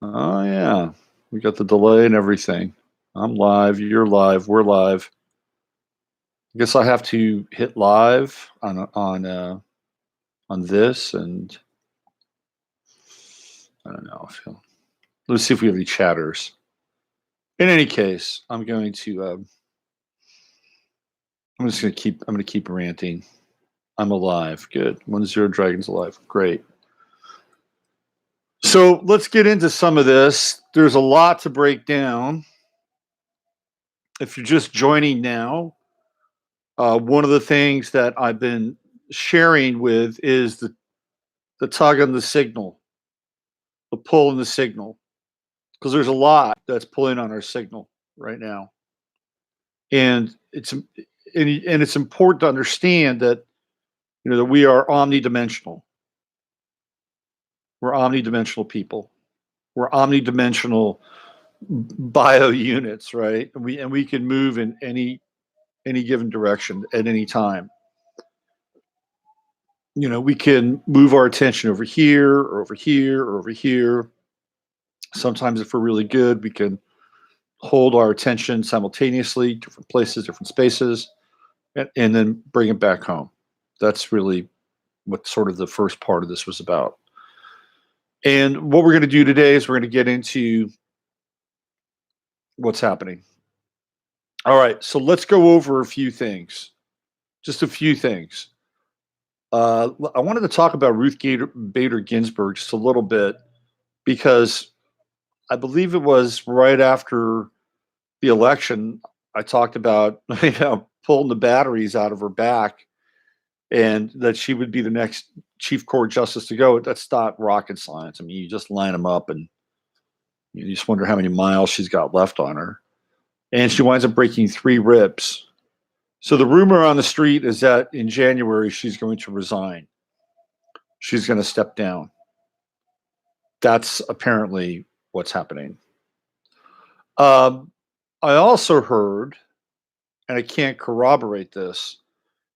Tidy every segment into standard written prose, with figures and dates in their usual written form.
Oh, yeah. We got the delay and everything. I'm live. You're live. We're live. I guess I have to hit live on this, and I don't know. Let's see if we have any chatters. In any case, I'm going to. I'm just going to keep. I'm going to keep ranting. I'm alive. Good. 1-0 Dragons alive. Great. So let's get into some of this. There's a lot to break down. If you're just joining now, one of the things that I've been sharing with is the tug on the signal, the pull in the signal, because there's a lot that's pulling on our signal right now, and it's important to understand that that we are omnidimensional. We're omnidimensional people. We're omnidimensional bio units, right? And we can move in any given direction at any time. We can move our attention over here or over here or over here. Sometimes, if we're really good, we can hold our attention simultaneously, different places, different spaces, and then bring it back home. That's really what sort of the first part of this was about. And what we're going to do today is we're going to get into what's happening. All right, so let's go over a few things, just a few things. I wanted to talk about Ruth Bader Ginsburg just a little bit because I believe it was right after the election. I talked about pulling the batteries out of her back and that she would be the next chief court justice to go. That's not rocket science. I mean, you just line them up and you just wonder how many miles she's got left on her. And she winds up breaking 3 ribs. So the rumor on the street is that in January, she's going to resign. She's going to step down. That's apparently what's happening. I also heard, and I can't corroborate this,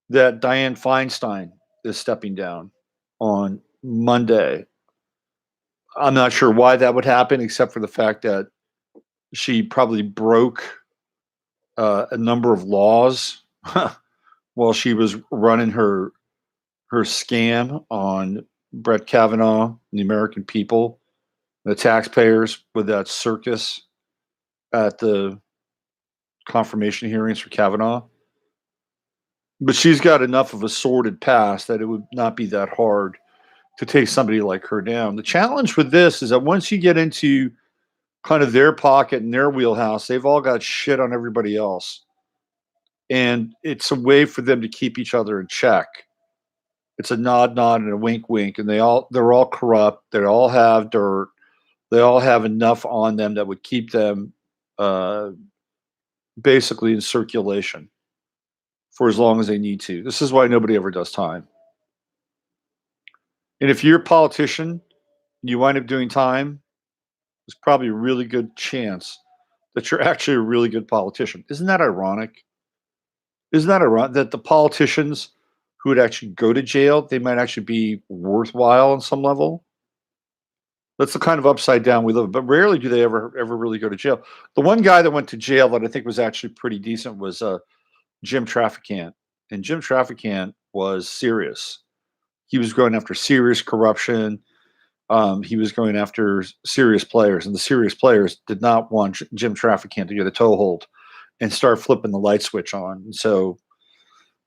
that Dianne Feinstein is stepping down on Monday. I'm not sure why that would happen, except for the fact that she probably broke a number of laws while she was running her scam on Brett Kavanaugh and the American people, the taxpayers, with that circus at the confirmation hearings for Kavanaugh. But she's got enough of a sordid past that it would not be that hard to take somebody like her down. The challenge with this is that once you get into kind of their pocket and their wheelhouse, they've all got shit on everybody else. And it's a way for them to keep each other in check. It's a nod, and a wink, and they're all corrupt. They all have dirt. They all have enough on them that would keep them basically in circulation for as long as they need to. This is why nobody ever does time. And if you're a politician and you wind up doing time, there's probably a really good chance that you're actually a really good politician. Isn't that ironic? Isn't that ironic that the politicians who would actually go to jail, they might actually be worthwhile on some level? That's the kind of upside down we live, but rarely do they ever really go to jail. The one guy that went to jail that I think was actually pretty decent was Jim Traficant, and Jim Traficant was serious. He was going after serious corruption. He was going after serious players, and the serious players did not want Jim Traficant to get a toehold and start flipping the light switch on. And so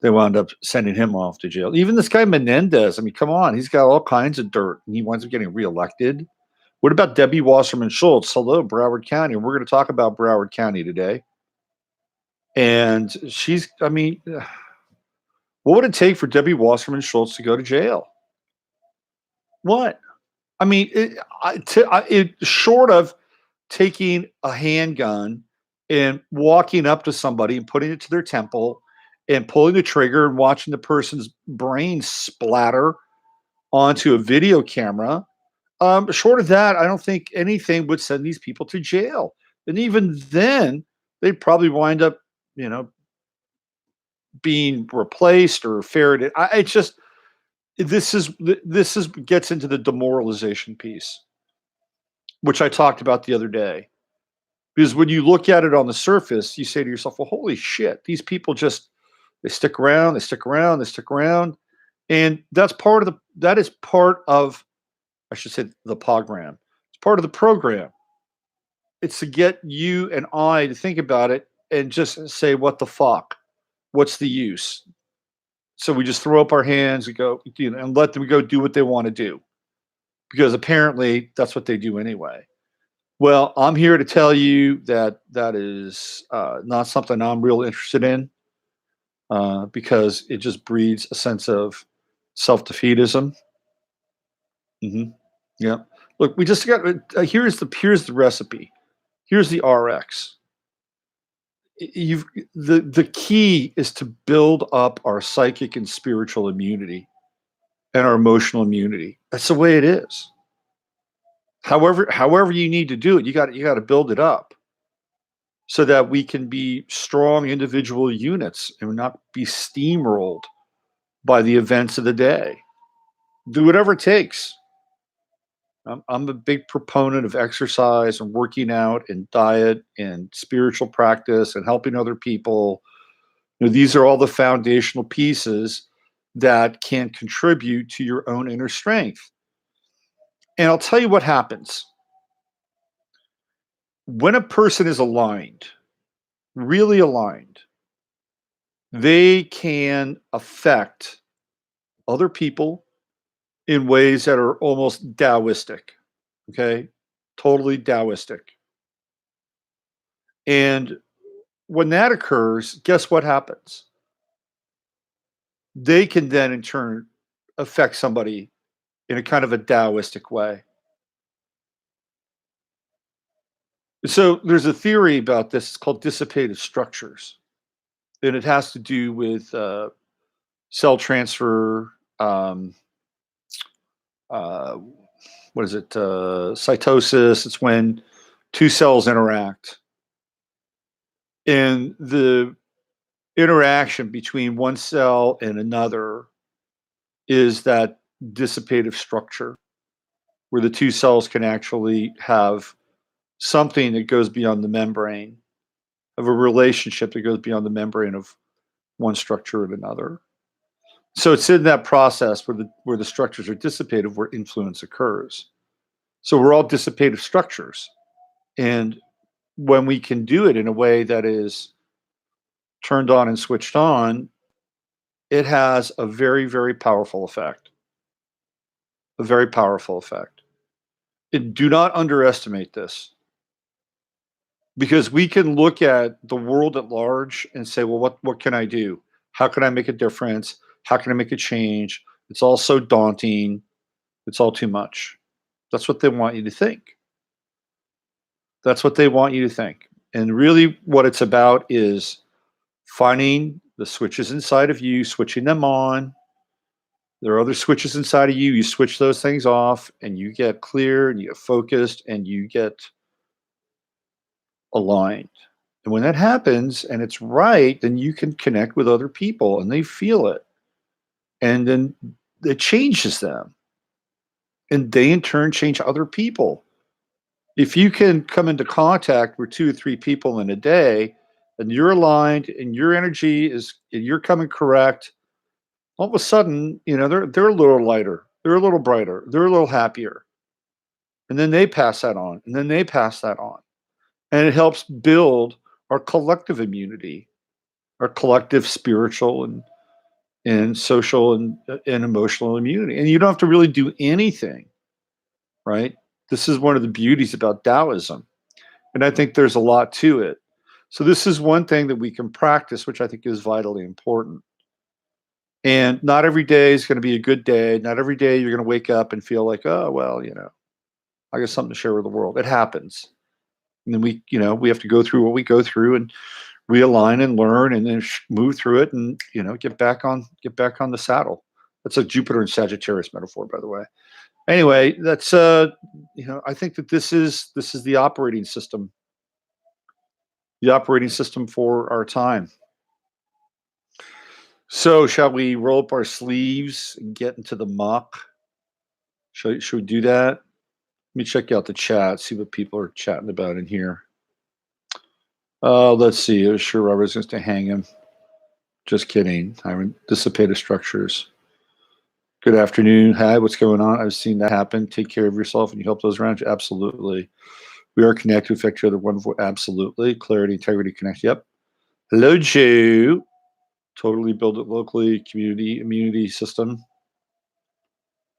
they wound up sending him off to jail. Even this guy Menendez, I mean, come on, he's got all kinds of dirt, and he winds up getting reelected. What about Debbie Wasserman Schultz? Hello, Broward County. We're going to talk about Broward County today. And I mean, what would it take for Debbie Wasserman Schultz to go to jail? What? I mean, short of taking a handgun and walking up to somebody and putting it to their temple and pulling the trigger and watching the person's brain splatter onto a video camera. Short of that, I don't think anything would send these people to jail. And even then, they'd probably wind up, being replaced or ferreted. This gets into the demoralization piece. which I talked about the other day. Because when you look at it on the surface, you say to yourself, well, holy shit, these people just, they stick around, they stick around, they stick around. And that is part of, I should say, the program. It's part of the program. It's to get you and I to think about it and just say, what the fuck? What's the use? So we just throw up our hands and go, and let them go do what they want to do. Because apparently that's what they do anyway. Well, I'm here to tell you that that is not something I'm real interested in, because it just breeds a sense of self-defeatism. Hmm. Yeah. Look, we just got, here's the recipe. Here's the RX. You've the key is to build up our psychic and spiritual immunity and our emotional immunity. That's the way it is. However you need to do it, you got to build it up so that we can be strong individual units and not be steamrolled by the events of the day. Do whatever it takes. I'm a big proponent of exercise and working out and diet and spiritual practice and helping other people. These are all the foundational pieces that can contribute to your own inner strength. And I'll tell you what happens when a person is aligned, really aligned, they can affect other people in ways that are almost Taoistic. Okay. Totally Taoistic. And when that occurs, guess what happens? They can then in turn affect somebody in a kind of a Taoistic way. So there's a theory about this. It's called dissipative structures, and it has to do with cell transfer. Uh, what is it? Cytosis. It's when two cells interact, and the interaction between one cell and another is that dissipative structure, where the two cells can actually have something that goes beyond the membrane, of a relationship that goes beyond the membrane of one structure and another. So it's in that process where the structures are dissipative where influence occurs. So we're all dissipative structures. And when we can do it in a way that is turned on and switched on, it has a very, very powerful effect. A very powerful effect. And do not underestimate this, because we can look at the world at large and say, well, what can I do? How can I make a difference? How can I make a change? It's all so daunting. It's all too much. That's what they want you to think. That's what they want you to think. And really, what it's about is finding the switches inside of you, switching them on. There are other switches inside of you. You switch those things off, and you get clear, and you get focused, and you get aligned. And when that happens and it's right, then you can connect with other people and they feel it. And then it changes them. And they in turn change other people. If you can come into contact with two or three people in a day and you're aligned and your energy is, and you're coming correct, all of a sudden, they're a little lighter, they're a little brighter, they're a little happier. And then they pass that on, and then they pass that on. And it helps build our collective immunity, our collective spiritual and social and emotional immunity. And you don't have to really do anything, right? This is one of the beauties about Taoism. And I think there's a lot to it. So this is one thing that we can practice, which I think is vitally important. And not every day is going to be a good day. Not every day you're going to wake up and feel like, oh, well, I got something to share with the world. It happens. And then we have to go through what we go through and realign and learn and then move through it and, get back on the saddle. That's a Jupiter and Sagittarius metaphor, by the way. Anyway, that's, I think that this is the operating system for our time. So shall we roll up our sleeves and get into the muck? Should we do that? me check out the chat, see what people are chatting about in here. Let's see. It was sure Robert's going to hang him. Just kidding. I dissipated structures. Good afternoon. Hi, what's going on? I've seen that happen. Take care of yourself and you help those around you. Absolutely. We are connected, affect each other wonderful. Absolutely. Clarity, integrity, connect. Yep. Hello, Joe. Totally build it locally. Community, immunity system.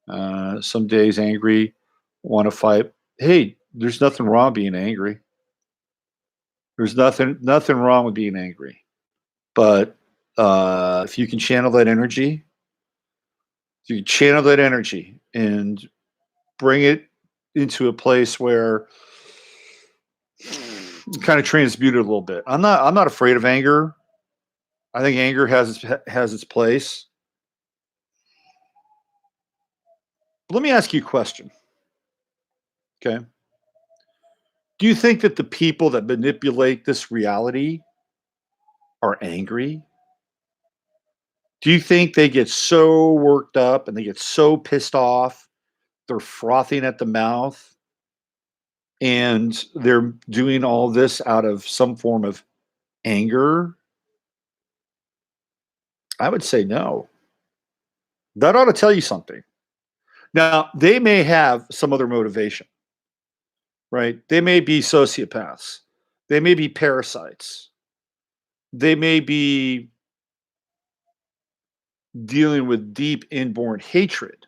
Some days angry, want to fight. Hey, there's nothing wrong being angry. There's nothing wrong with being angry. But if you can channel that energy, and bring it into a place where you kind of transmute it a little bit. I'm not afraid of anger. I think anger has its place. But let me ask you a question. Okay. Do you think that the people that manipulate this reality are angry? Do you think they get so worked up and they get so pissed off, they're frothing at the mouth, and they're doing all this out of some form of anger? I would say no. That ought to tell you something. Now, they may have some other motivation, right? They may be sociopaths. They may be parasites. They may be dealing with deep inborn hatred.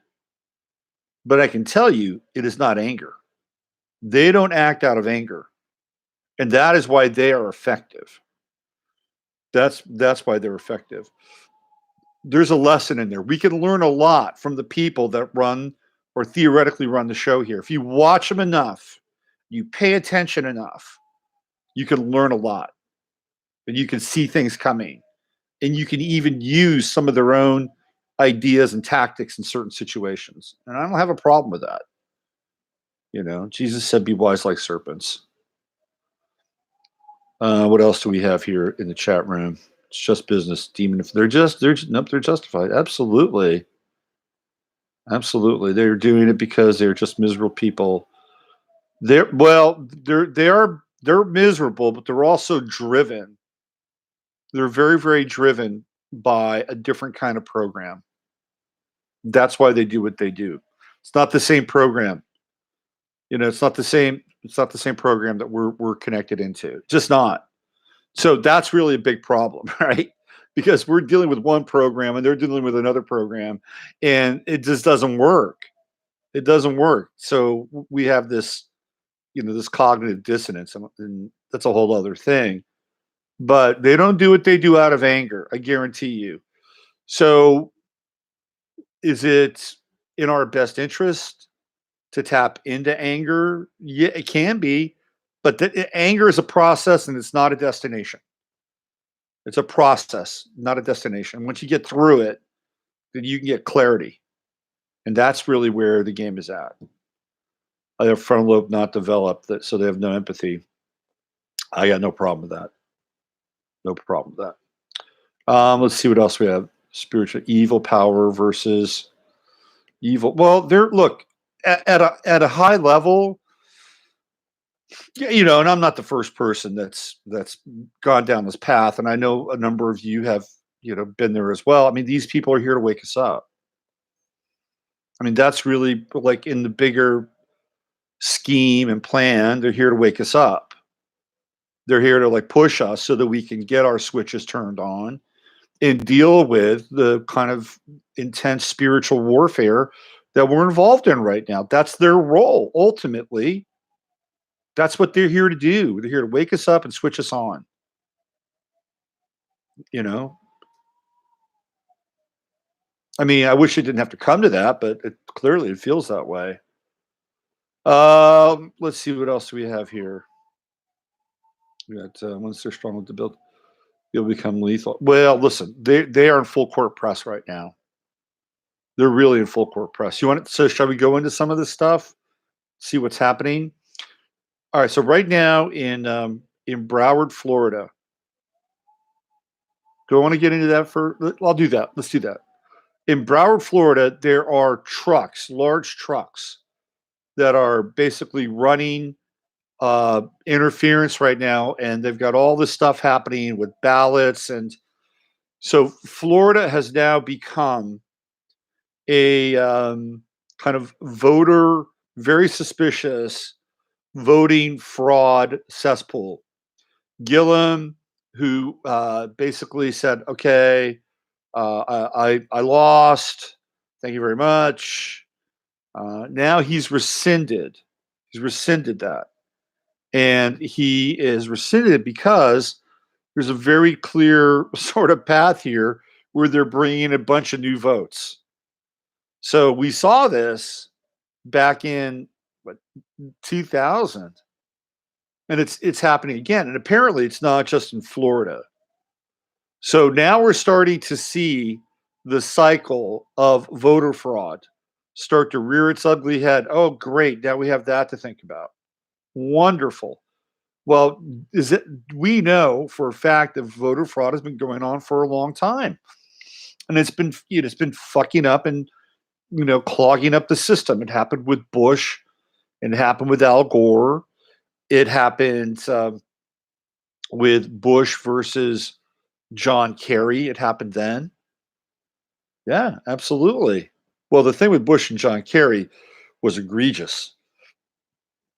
But I can tell you, it is not anger. They don't act out of anger. And that is why they are effective. That's why they're effective. There's a lesson in there. We can learn a lot from the people that run or theoretically run the show here. If you watch them enough, you pay attention enough, you can learn a lot. And you can see things coming. And you can even use some of their own ideas and tactics in certain situations. And I don't have a problem with that. Jesus said, be wise like serpents. What else do we have here in the chat room? It's just business, demon. If they're justified. Absolutely. They're doing it because they're just miserable people. They're miserable, but they're also driven. They're very, very driven by a different kind of program. That's why they do what they do. It's not the same program. It's not the same program that we're connected into. Just not. So that's really a big problem, right? Because we're dealing with one program and they're dealing with another program, and it just doesn't work. It doesn't work. So we have this, this cognitive dissonance, and that's a whole other thing. But they don't do what they do out of anger. I guarantee you. So is it in our best interest to tap into anger? Yeah, it can be, but anger is a process and it's not a destination. It's a process, not a destination. Once you get through it, then you can get clarity. And that's really where the game is at. Their frontal lobe not developed, so they have no empathy. I got no problem with that. No problem with that. Let's see what else we have. Spiritual evil power versus evil. Well, look at a high level. And I'm not the first person that's gone down this path, and I know a number of you have been there as well. I mean, these people are here to wake us up. I mean, that's really like in the bigger scheme and plan. They're here to wake us up. They're here to like push us so that we can get our switches turned on and deal with the kind of intense spiritual warfare that we're involved in right now. That's their role. Ultimately, that's what they're here to do. They're here to wake us up and switch us on. I mean, I wish it didn't have to come to that, but clearly it feels that way. Let's see what else we have here. We got once they're strong with the build, you'll become lethal. Well, listen, they are in full court press right now. They're really in full court press. So shall we go into some of this stuff? See what's happening? All right. So right now in Broward, Florida. Do I want to get into that I'll do that. Let's do that. In Broward, Florida, there are trucks, large trucks, that are basically running interference right now, and they've got all this stuff happening with ballots. And so Florida has now become a kind of voter, very suspicious voting fraud cesspool. Gillum, who basically said, "Okay, I lost. Thank you very much." Now he's rescinded. He's rescinded that, and he is rescinded because there's a very clear sort of path here where they're bringing in a bunch of new votes. So we saw this back in what, 2000, and it's happening again. And apparently, it's not just in Florida. So now we're starting to see the cycle of voter fraud start to rear its ugly head. Oh, great! Now we have that to think about. Wonderful. Well, is it? We know for a fact that voter fraud has been going on for a long time, and it's been fucking up and clogging up the system. It happened with Bush. It happened with Al Gore. It happened with Bush versus John Kerry. It happened then. Yeah, absolutely. Well, the thing with Bush and John Kerry was egregious.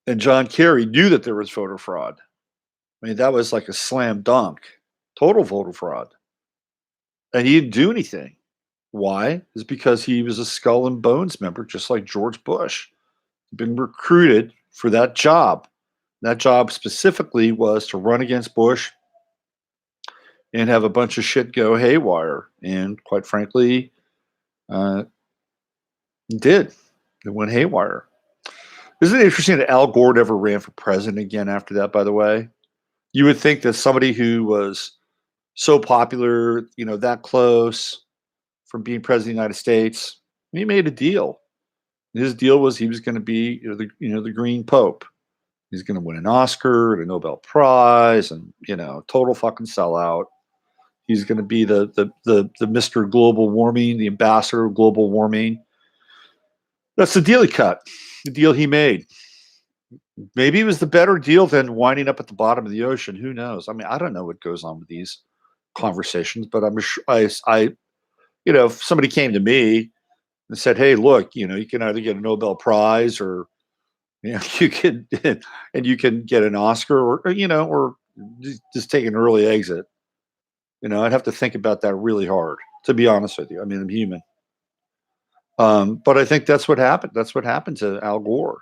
And John Kerry knew that there was voter fraud. I mean, that was like a slam dunk, total voter fraud. And he didn't do anything. Why? Is because he was a skull and bones member, just like George Bush. He'd been recruited for that job. That job specifically was to run against Bush and have a bunch of shit go haywire. And quite frankly, uh, did. It went haywire. Isn't it interesting that Al Gore never ran for president again after that, by the way? You would think that somebody who was so popular, that close from being president of the United States, he made a deal. His deal was he was going to be the Green Pope. He's going to win an Oscar and a Nobel Prize and, total fucking sellout. He's going to be the Mr. Global Warming, the ambassador of global warming. That's the deal he cut, the deal he made. Maybe it was the better deal than winding up at the bottom of the ocean. Who knows? I mean, I don't know what goes on with these conversations, but I'm sure if somebody came to me and said, "Hey, look, you can either get a Nobel Prize or you can and you can get an Oscar or just take an early exit." I'd have to think about that really hard, to be honest with you. I mean, I'm human. But I think that's what happened. That's what happened to Al Gore.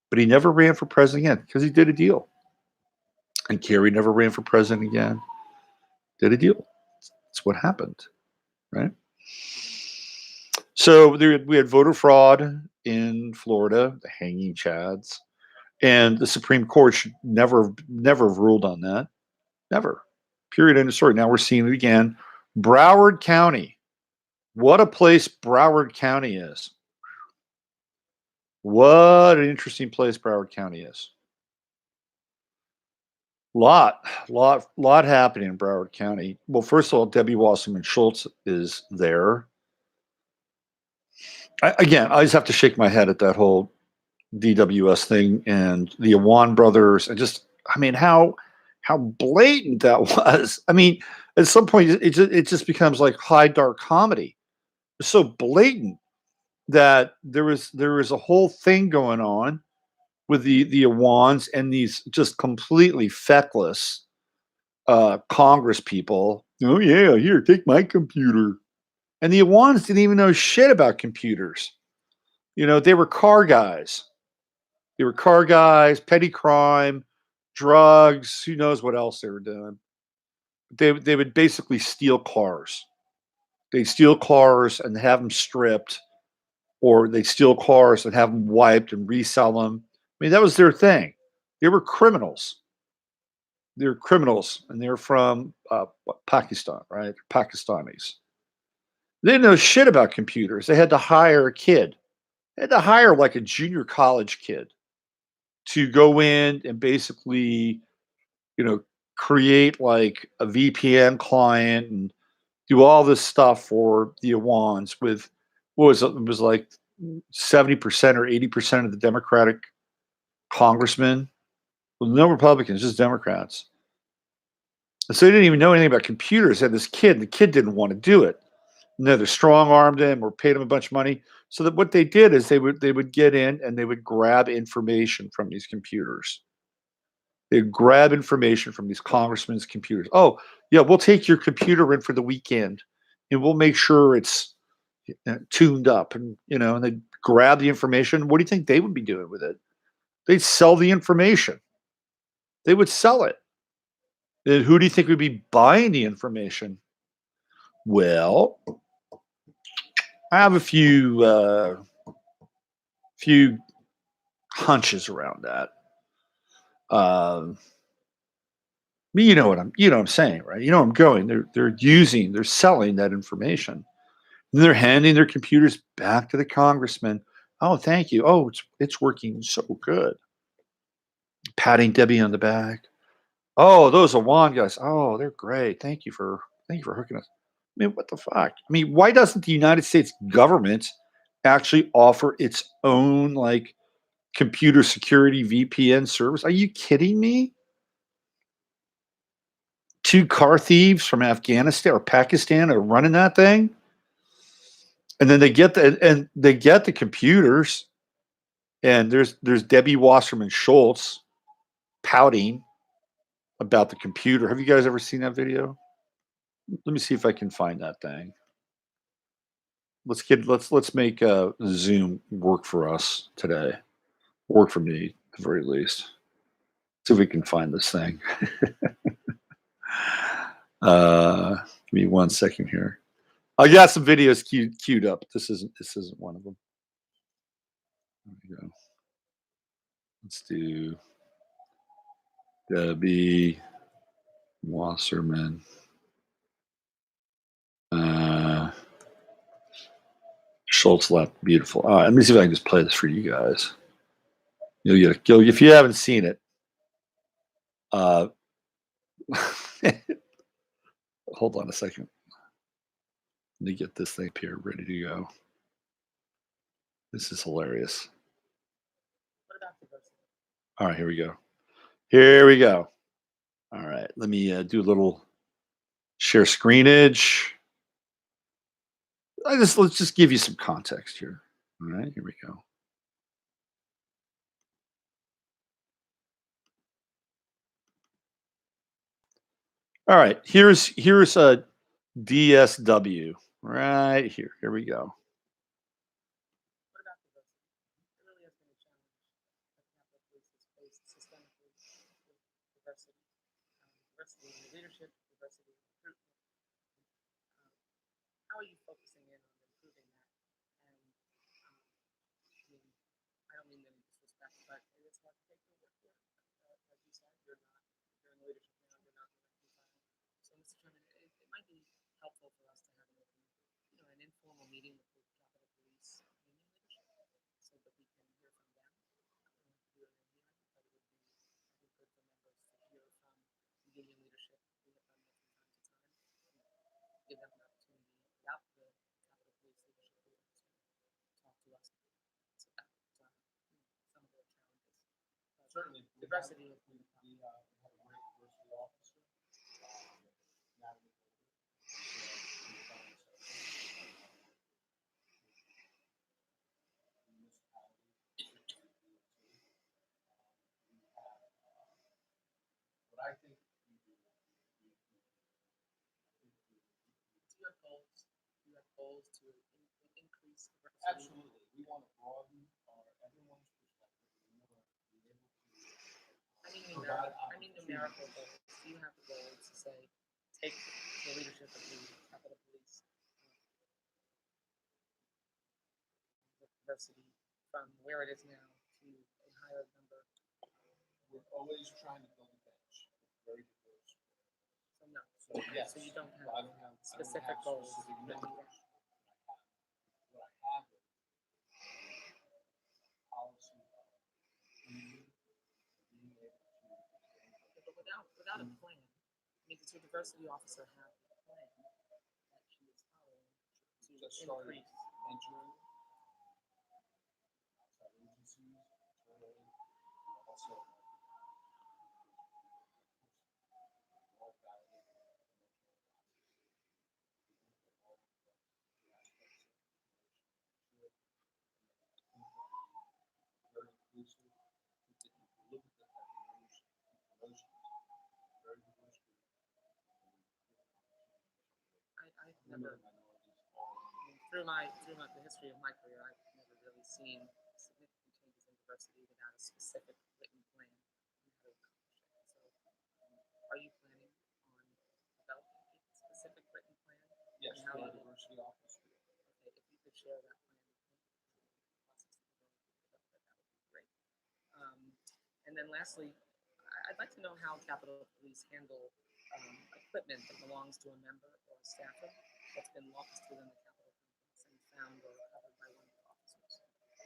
But he never ran for president again because he did a deal. And Kerry never ran for president again. Did a deal. That's what happened, right? So we had voter fraud in Florida, the hanging chads, and the Supreme Court should never have ruled on that. Never. Period. End of story. Now we're seeing it again. Broward County. What a place Broward County is. What an interesting place Broward County is. Lot happening in Broward County. Well, first of all, Debbie Wasserman Schultz is there. I just have to shake my head at that whole DWS thing and the Awan brothers, and how blatant that was. I mean, at some point, it just becomes like high dark comedy. It's so blatant that there was a whole thing going on with the Awans and these just completely feckless Congress people. Oh yeah, here, take my computer. And the Awans didn't even know shit about computers. They were car guys. They were car guys, petty crime, drugs. Who knows what else they were doing? They would basically steal cars. They'd steal cars and have them stripped, or they steal cars and have them wiped and resell them. I mean, that was their thing. They were criminals. They're criminals, and they're from Pakistan, right? Pakistanis. They didn't know shit about computers. They had to hire a kid. They had to hire like a junior college kid to go in and basically, create like a VPN client and do all this stuff for the Awans with what was it? It was like 70% or 80% of the Democratic congressmen, well, no Republicans, just Democrats. And so they didn't even know anything about computers. They had this kid, the kid didn't want to do it. No, they strong armed him or paid him a bunch of money. So that what they did is they would get in and they would grab information from these computers. They'd grab information from these congressmen's computers. Oh, yeah, we'll take your computer in for the weekend and we'll make sure it's tuned up, and and they'd grab the information. What do you think they would be doing with it? They'd sell the information. They would sell it. And who do you think would be buying the information? Well, I have a few hunches around that. You know what I'm saying, right? You know where I'm going. They're selling that information. And they're handing their computers back to the congressman. Oh, thank you. Oh, it's working so good. Patting Debbie on the back. Oh, those Awan guys. Oh, they're great. Thank you for hooking us. I mean, what the fuck? I mean, why doesn't the United States government actually offer its own like computer security VPN service? Are you kidding me? Two car thieves from Afghanistan or Pakistan are running that thing, and then they get the computers, and there's Debbie Wasserman Schultz pouting about the computer. Have you guys ever seen that video? Let me see if I can find that thing. Let's make Zoom work for us today. Work for me at the very least. See if we can find this thing. Give me 1 second here. I got some videos queued up. This isn't one of them. There we go. Let's do Debbie Wasserman. Schultz left. Beautiful. All right, let me see if I can just play this for you guys. If you haven't seen it. Hold on a second. Let me get this thing up here ready to go. This is hilarious. All right, here we go. Here we go. All right, let me do a little share screenage. Let's just give you some context here. All right, here we go. All right, here's a DSW right here. Here we go. never, through the history of my career, I've never really seen significant changes in diversity without a specific written plan on how to accomplish it. So, are you planning on developing a specific written plan? Yes, on how for you our diversity office. Okay, if you could share that plan with me, process that we're going to develop it, that would be great. And then lastly, I'd like to know how Capitol Police handle equipment that belongs to a member or a staffer that's been lost within the Capitol complex and found or recovered by one of the officers.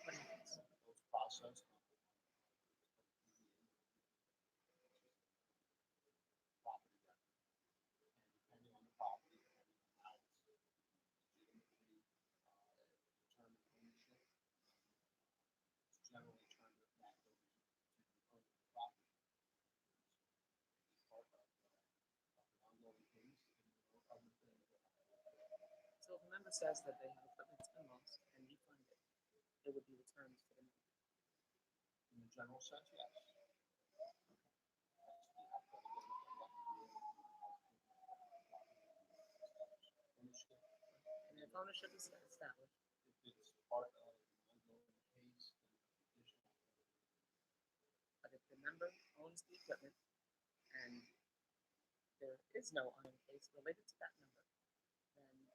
What happens? Those process property record. And depending on the property, depending on how it's legitimately determined ownership, it's generally turned back over to the owner of the property. It's part of an ongoing case and other things that So if a member says that they have equipment that's been lost and you find it, it would be returned to the member. in a general sense, yes. And if ownership is established, If it's part of an ongoing case, then additional. but if the member owns the equipment and there is no iron case related to that member, then the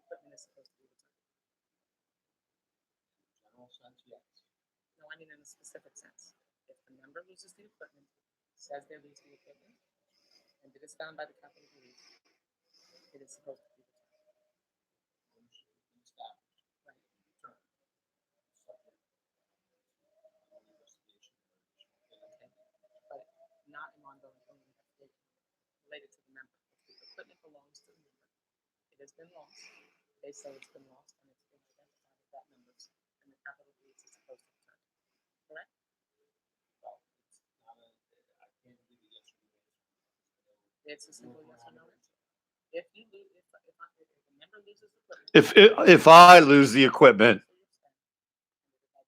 equipment is supposed to be returned. In a general sense, yes. No, I mean in a specific sense. If the member loses the equipment, says they lose the equipment, and it is found by the Capitol Police, it is supposed to be returned. Ownership has been established. Right. Return. Subject to an investigation or additional case. Okay. But not an ongoing criminal investigation related to the member. If the equipment belongs to the member, it has been lost. They say it's been lost and it's been identified as that member's, and the Capitol Police is supposed to return it. Correct? Well, it's not a, I can't give you a yes or no answer. It's a simple yes or no answer. If you lose, if a member loses equipment, If I lose the equipment, for your staff,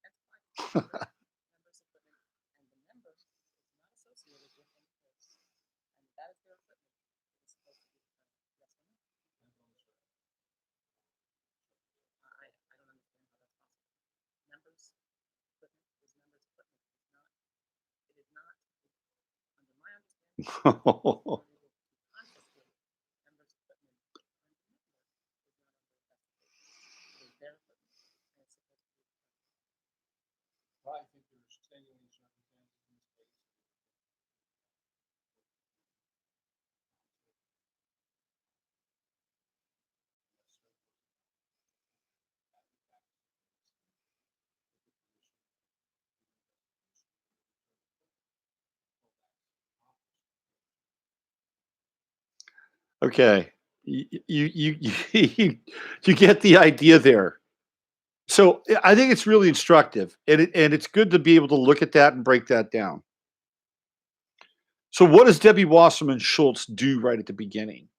and it is identified as the member's equipment, and the member is not associated with any case, and that is their equipment, it is supposed to be returned. Yes or no? Depends on the circumstance. I don't understand how that's possible. Members' equipment is members' equipment. It is not, under my understanding, confiscate members' equipment when the member is not under investigation. It is their equipment, and it's supposed to be returned. Well, I think there's extenuating circumstances in this case. okay, you get the idea there. So I think it's really instructive, and it's good to be able to look at that and break that down. So what does Debbie Wasserman Schultz do right at the beginning?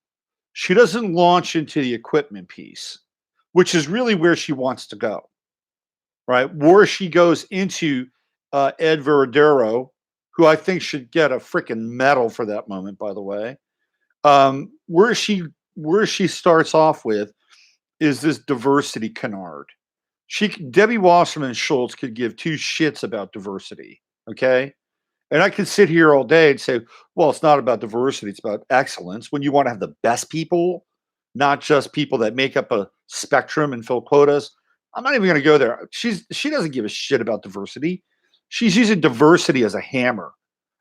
She doesn't launch into the equipment piece, which is really where she wants to go, right? Where she goes into Ed Veradero, who I think should get a freaking medal for that moment, by the way. Where she starts off with is this diversity canard. Debbie Wasserman Schultz could give two shits about diversity, okay? And I could sit here all day and say, well, it's not about diversity, it's about excellence. When you want to have the best people, not just people that make up a spectrum and fill quotas. I'm not even going to go there. She doesn't give a shit about diversity. She's using diversity as a hammer,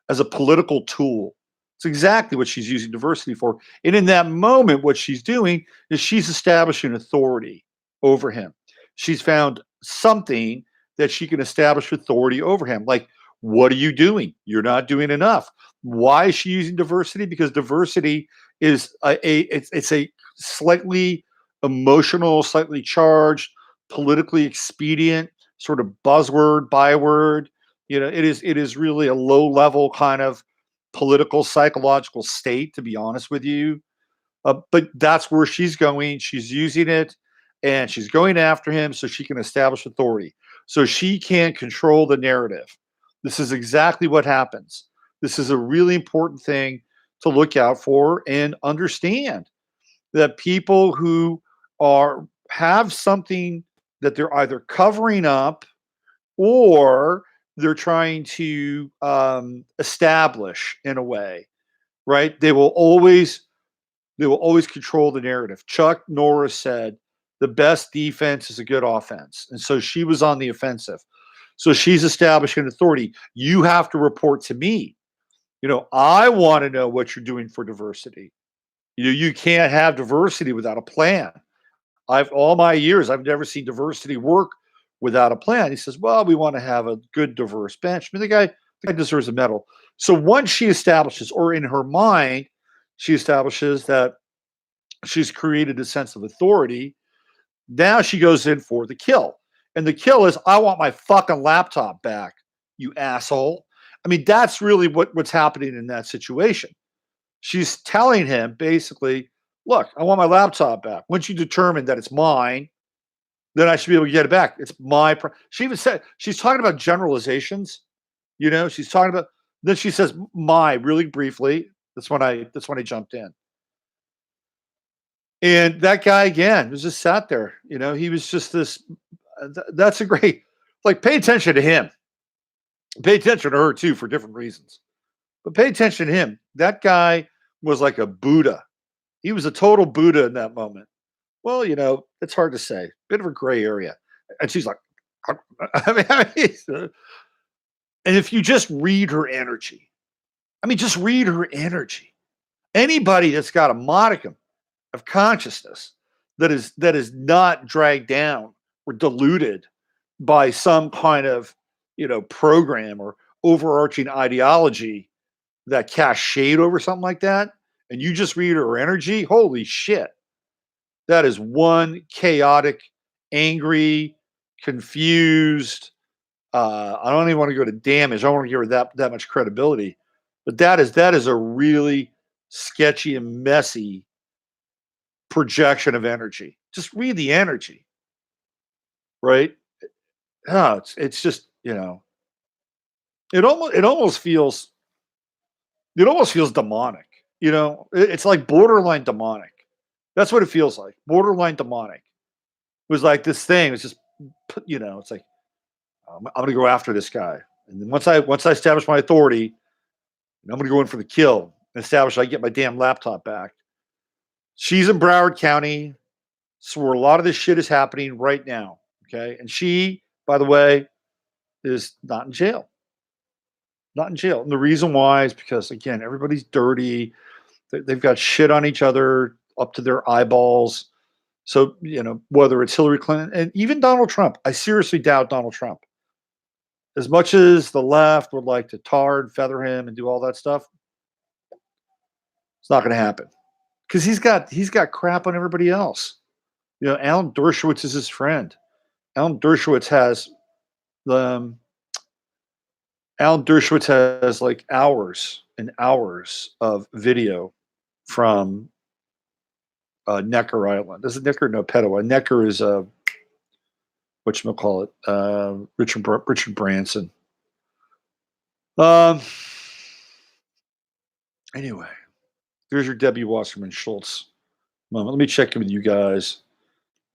as a political tool. It's exactly what she's using diversity for. And in that moment, what she's doing is she's establishing authority over him. She's found something that she can establish authority over him. Like, what are you doing? You're not doing enough. Why is she using diversity? Because diversity is it's a slightly emotional, slightly charged, politically expedient sort of buzzword, byword. It is really a low level kind of political psychological state, to be honest with you. But that's where she's going. She's using it, and she's going after him so she can establish authority. So she can't control the narrative. This is exactly what happens. This is a really important thing to look out for and understand. that people who have something that they're either covering up or they're trying to establish in a way, right? They will always control the narrative. Chuck Norris said the best defense is a good offense. And so she was on the offensive. So she's establishing authority. You have to report to me. I want to know what you're doing for diversity. You can't have diversity without a plan. All my years, I've never seen diversity work without a plan. He says, well, we want to have a good, diverse bench. I mean, the guy deserves a medal. So once she establishes, or in her mind, she establishes that she's created a sense of authority, now she goes in for the kill. And the kill is, I want my fucking laptop back, you asshole. I mean, that's really what's happening in that situation. She's telling him basically, look, I want my laptop back. Once you determine that it's mine, then I should be able to get it back. It's my. She even said she's talking about generalizations. She's talking about. Then she says my really briefly. That's when I jumped in. And that guy again was just sat there. He was just this. That's a great. Like, pay attention to him. Pay attention to her too for different reasons. But pay attention to him. That guy was like a Buddha. He was a total Buddha in that moment. Well, it's hard to say. Bit of a gray area. And she's like, and if you just read her energy, just read her energy. Anybody that's got a modicum of consciousness that is not dragged down or diluted by some kind of, program or overarching ideology that casts shade over something like that, and you just read her energy, holy shit. That is one chaotic, angry, confused. I don't even want to go to damage. I don't want to give her that much credibility. But that is a really sketchy and messy projection of energy. Just read the energy, right? Oh, it's just it almost feels demonic. It's like borderline demonic. That's what it feels like. Borderline demonic. It was like this thing. It's just, it's like, I'm going to go after this guy. And then once I establish my authority, I'm going to go in for the kill and establish I get my damn laptop back. She's in Broward County. So where a lot of this shit is happening right now. Okay. And she, by the way, is not in jail. Not in jail. And the reason why is because, again, everybody's dirty. They've got shit on each other up to their eyeballs. So, whether it's Hillary Clinton and even Donald Trump, I seriously doubt Donald Trump. As much as the left would like to tar and feather him and do all that stuff, it's not going to happen because he's got crap on everybody else. Alan Dershowitz is his friend. Alan Dershowitz has like hours and hours of video from Necker Island. Is it Necker? No, Petaway. Necker is whatchamacallit, Richard Branson. Anyway, there's your Debbie Wasserman Schultz moment. Let me check in with you guys.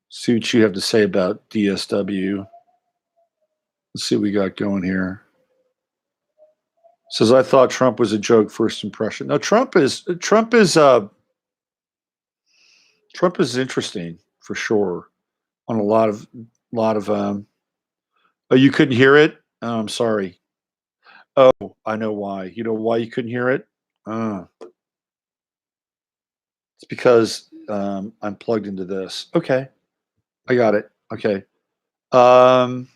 See what you have to say about DSW. Let's see what we got going here. Says, I thought Trump was a joke first impression. No, Trump is interesting for sure on a lot of oh, you couldn't hear it? Oh, I'm sorry. Oh, I know why. You know why you couldn't hear it? It's because I'm plugged into this. Okay. I got it. Okay. I'm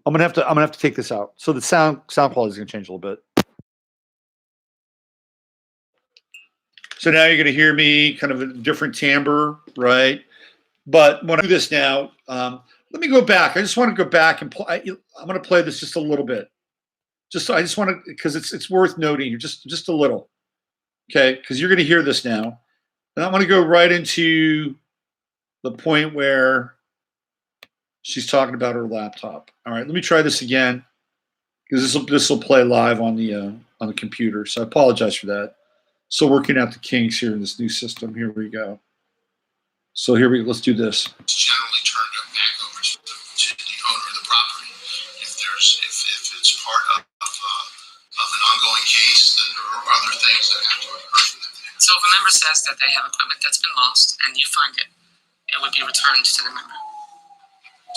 gonna have to take this out. So the sound quality is gonna change a little bit. So now you're gonna hear me kind of a different timbre, right? But when I do this now, let me go back. I just want to go back and play. I'm going to play this just a little bit. I just want to, because it's worth noting just a little. Okay, because you're going to hear this now, and I'm going to go right into the point where she's talking about her laptop. All right, let me try this again because this will play live on the computer. So I apologize for that. So working out the kinks here in this new system. Here we go. So let's do this. It's generally turned back over to the owner of the property. If it's part of an ongoing case, then there are other things that have to occur for them. So if a member says that they have equipment that's been lost and you find it, it would be returned to the member.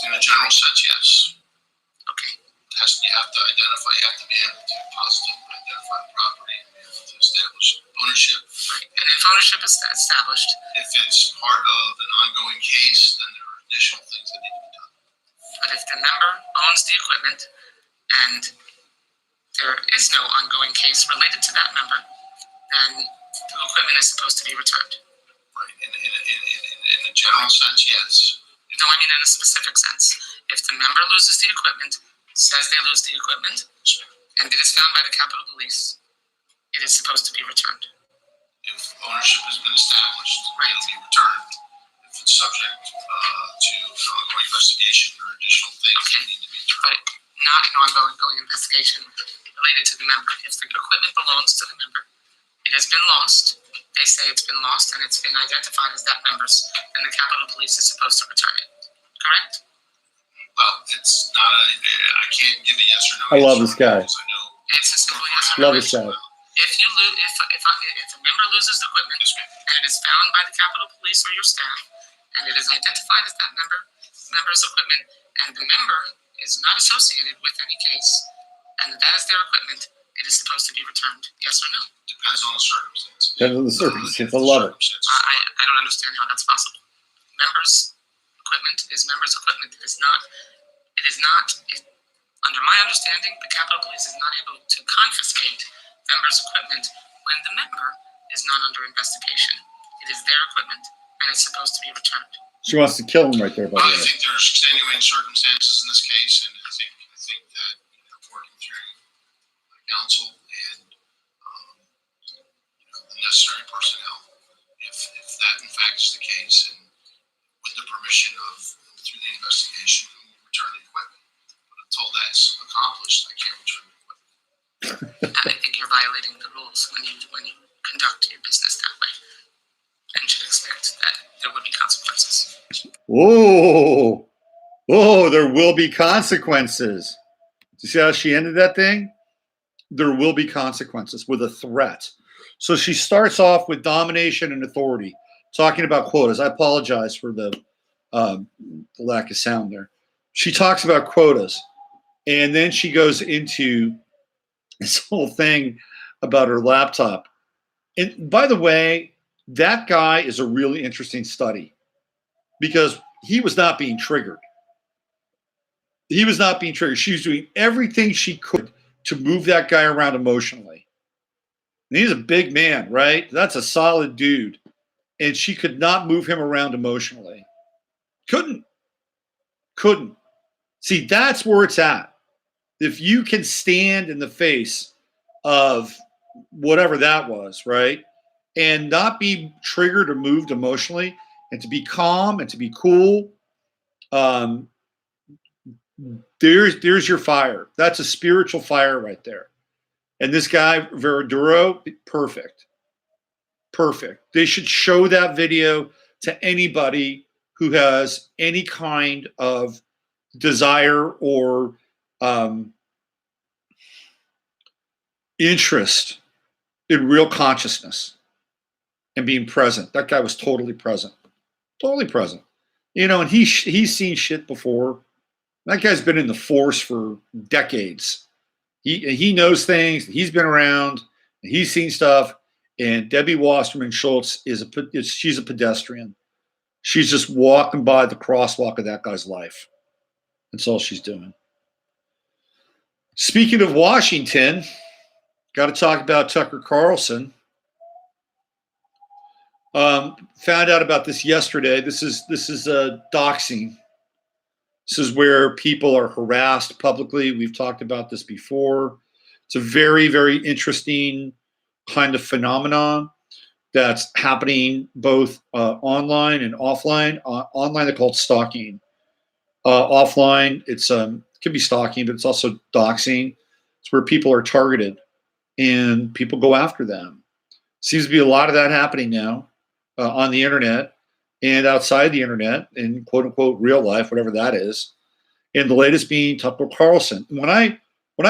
In a general sense, yes. Okay. You have to identify. You have to be able to positively identify the property. You have to establish ownership. Right. And if ownership is established, If it's part of an ongoing case, then there are additional things that need to be done. but if the member owns the equipment and there is no ongoing case related to that member, then the equipment is supposed to be returned. Right. In a general sense, yes. No, I mean in a specific sense. If the member loses the equipment, says they lose the equipment, and it is found by the Capitol Police, it is supposed to be returned. If ownership has been established, Right. it'll be returned. If it's subject to an ongoing investigation or additional things that need to be returned. But not an ongoing investigation related to the member. If the equipment belongs to the member, it has been lost, they say it's been lost and it's been identified as that member's, then the Capitol Police is supposed to return it. Correct? Well, it's not I can't give a yes or no I love answer this guy. because I know It's a simple yes or no. Love this guy. If a member loses the equipment and it is found by the Capitol Police or your staff, and it is identified as that member's equipment, and the member is not associated with any case, and that is their equipment, it is supposed to be returned. Yes or no? depends on the circumstances. Depends on the circumstance. I If the love it. circumstances- I don't understand how that's possible. Members' equipment is members' equipment. It is not, under my understanding, the Capitol Police is not able to confiscate members' equipment when the member is not under investigation. It is their equipment, and it's supposed to be returned. She wants to kill him right there, by Well, the I way. think there's extenuating circumstances in this case, and I think that working through counsel and the necessary personnel, if that in fact is the case, and with the permission of through the investigation, we'll return the equipment. But until that's accomplished, I can't return the equipment. I think you're violating the rules when you conduct your business that way, and should expect that there would be consequences. Whoa. Oh, there will be consequences. Do you see how she ended that thing? There will be consequences with a threat. So she starts off with domination and authority, talking about quotas. I apologize for the lack of sound there. She talks about quotas, and then she goes into this whole thing about her laptop. And by the way, that guy is a really interesting study because he was not being triggered. He was not being triggered. She was doing everything she could to move that guy around emotionally. And he's a big man, right? That's a solid dude. And she could not move him around emotionally. Couldn't. See, that's where it's at. If you can stand in the face of whatever that was, right? And not be triggered or moved emotionally, and to be calm and to be cool, there's your fire. That's a spiritual fire right there. And this guy, Veraduro, perfect. They should show that video to anybody who has any kind of desire or interest in real consciousness and being present. That guy was totally present. And he's seen shit before. That guy's been in the force for decades. He knows things. He's been around. He's seen stuff. And Debbie Wasserman Schultz she's a pedestrian. She's just walking by the crosswalk of that guy's life. That's all she's doing. Speaking of Washington, got to talk about Tucker Carlson. Found out about this yesterday. This is doxing. This is where people are harassed publicly. We've talked about this before. It's a very, very interesting kind of phenomenon that's happening both online and offline. Online, they're called stalking. Offline, it can be stalking, but it's also doxing. It's where people are targeted and people go after them. Seems to be a lot of that happening now on the internet and outside the internet in quote unquote real life, whatever that is. And the latest being Tucker Carlson. When I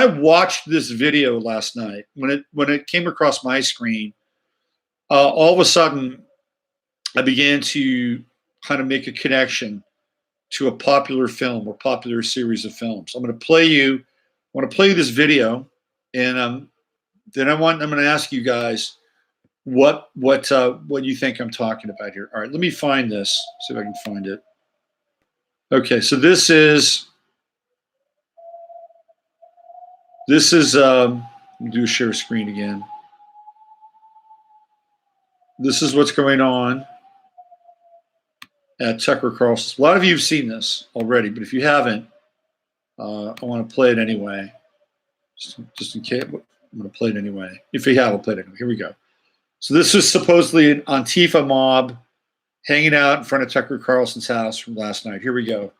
watched this video last night, when it came across my screen, all of a sudden I began to kind of make a connection to a popular film or popular series of films. I'm going to play you this video, and then I'm going to ask you guys what you think I'm talking about here. All right, let me find this. See if I can find it. Okay, so this is let me do a share screen again. This is what's going on at Tucker Carlson. A lot of you have seen this already, but if you haven't, I want to play it anyway. Just in case, I'm going to play it anyway. If you have, I'll play it anyway. Here we go. So this is supposedly an Antifa mob hanging out in front of Tucker Carlson's house from last night. Here we go.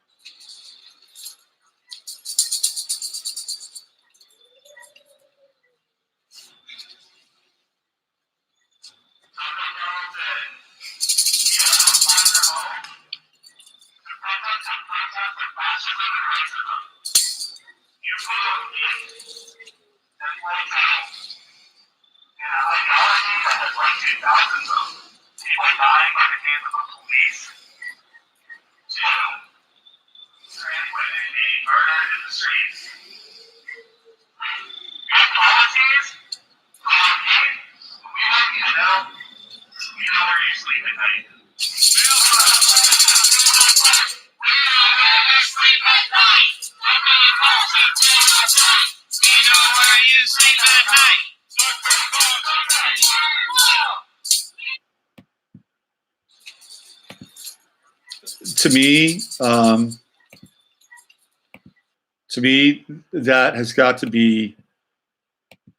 To me, that has got to be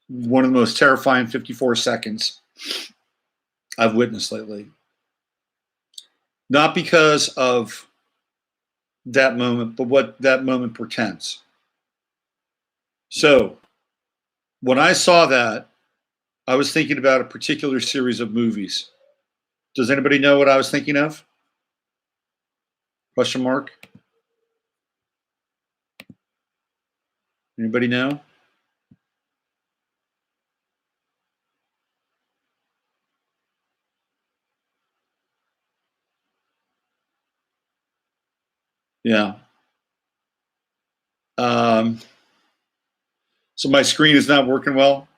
one of the most terrifying 54 seconds I've witnessed lately. Not because of that moment, but what that moment portends. So, when I saw that, I was thinking about a particular series of movies. Does anybody know what I was thinking of? Question mark? Anybody know? Yeah. So my screen is not working well.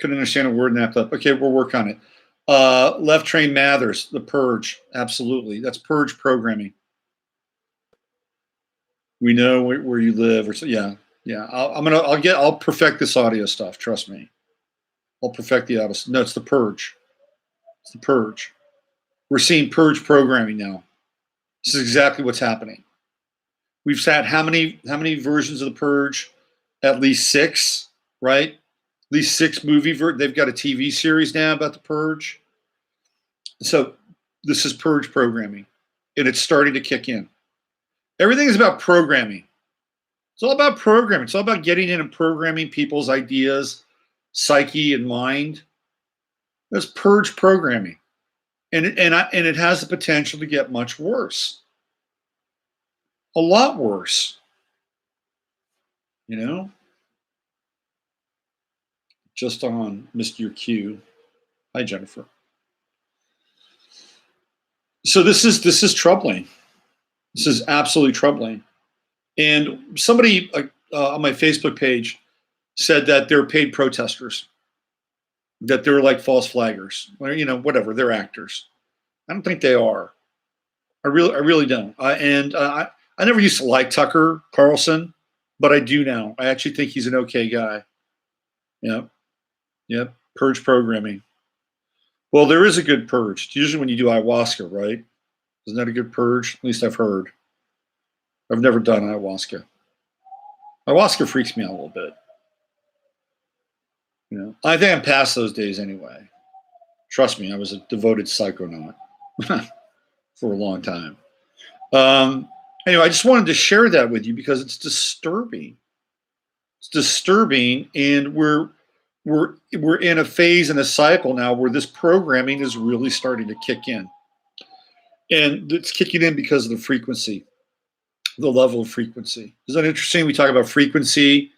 Couldn't understand a word in that. Okay, we'll work on it. Left Train Mathers, The Purge. Absolutely. That's Purge programming. We know where you live, or so. Yeah. I'll perfect this audio stuff. Trust me. I'll perfect the audio. No, it's The Purge. It's The Purge. We're seeing Purge programming now. This is exactly what's happening. We've had how many versions of The Purge? At least 6, right? At least 6 movie. They've got a TV series now about The Purge. So this is Purge programming, and it's starting to kick in. Everything is about programming. It's all about programming. It's all about getting in and programming people's ideas, psyche, and mind. That's Purge programming, and it has the potential to get much worse, a lot worse. You know, just on Mr. Q. Hi, Jennifer. So this is troubling. This is absolutely troubling. And somebody on my Facebook page said that they're paid protesters, that they're like false flaggers. Well, whatever, they're actors. I don't think they are. I really don't. I never used to like Tucker Carlson, but I do now. I actually think he's an okay guy. Yep. Purge programming. Well, there is a good purge. It's usually when you do ayahuasca, right? Isn't that a good purge? At least I've heard. I've never done ayahuasca. Ayahuasca freaks me out a little bit. I think I'm past those days anyway. Trust me, I was a devoted psychonaut for a long time. Anyway, I just wanted to share that with you because it's disturbing. It's disturbing, and we're we're in a phase and a cycle now where this programming is really starting to kick in. And it's kicking in because of the frequency, the level of frequency. Isn't that interesting? We talk about frequency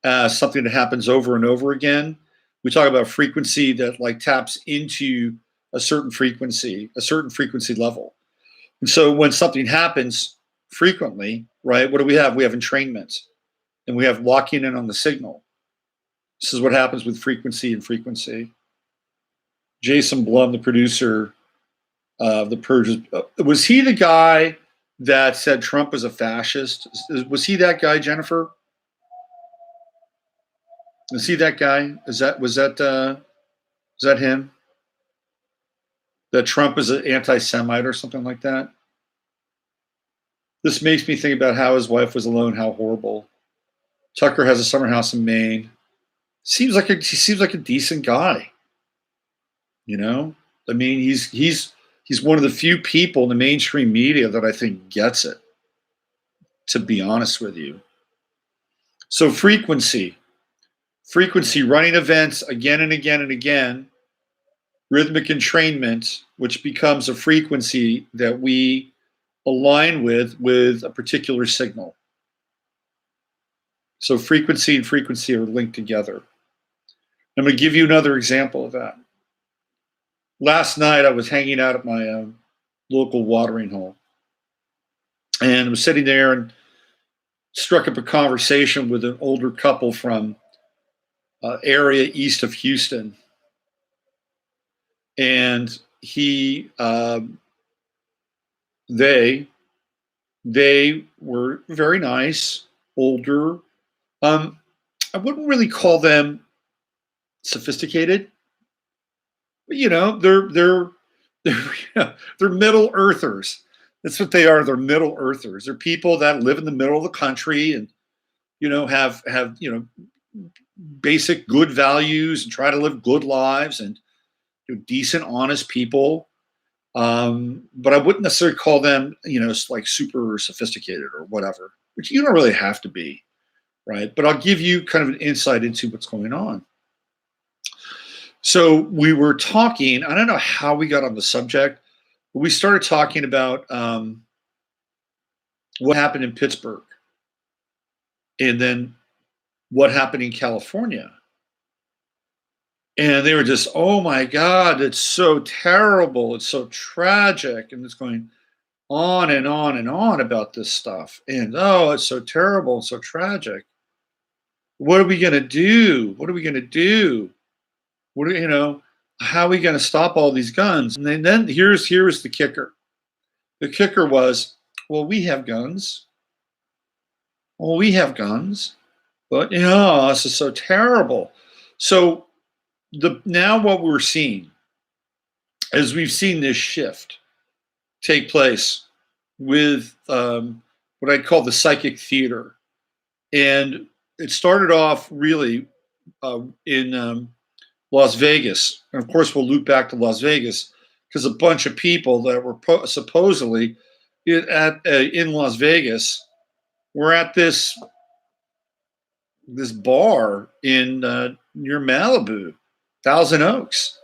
as something that happens over and over again. We talk about frequency that like taps into a certain frequency level. And so when something happens frequently, right, what do we have? We have entrainment and we have locking in on the signal. This is what happens with frequency and frequency. Jason Blum, the producer of The Purge, was he the guy that said Trump was a fascist? Was he that guy, Jennifer? Was he that guy? Was that him? That Trump is an anti-Semite or something like that? This makes me think about how his wife was alone, how horrible. Tucker has a summer house in Maine. He seems like a decent guy. You know? I mean, he's one of the few people in the mainstream media that I think gets it, to be honest with you. So frequency running events again and again and again, rhythmic entrainment, which becomes a frequency that we align with a particular signal. So frequency and frequency are linked together. I'm going to give you another example of that. Last night, I was hanging out at my local watering hole, and I was sitting there and struck up a conversation with an older couple from area east of Houston. And they were very nice, older. I wouldn't really call them sophisticated, but they're middle earthers. That's what they are. They're middle earthers. They're people that live in the middle of the country and have basic good values and try to live good lives and decent, honest people. But I wouldn't necessarily call them like super sophisticated or whatever, which you don't really have to be, right? But I'll give you kind of an insight into what's going on. So we were talking, I don't know how we got on the subject, but we started talking about what happened in Pittsburgh and then what happened in California. And they were just, oh my God, it's so terrible. It's so tragic. And it's going on and on and on about this stuff. And oh, it's so terrible and so tragic. What are we going to do? What are we going to do? How are we going to stop all these guns? And then here's the kicker. The kicker was, well, we have guns. Well, we have guns. But, this is so terrible. So now what we're seeing is we've seen this shift take place with what I'd call the psychic theater. And it started off really in Las Vegas. And of course, we'll loop back to Las Vegas because a bunch of people that were supposedly in Las Vegas were at this bar in near Malibu, Thousand Oaks.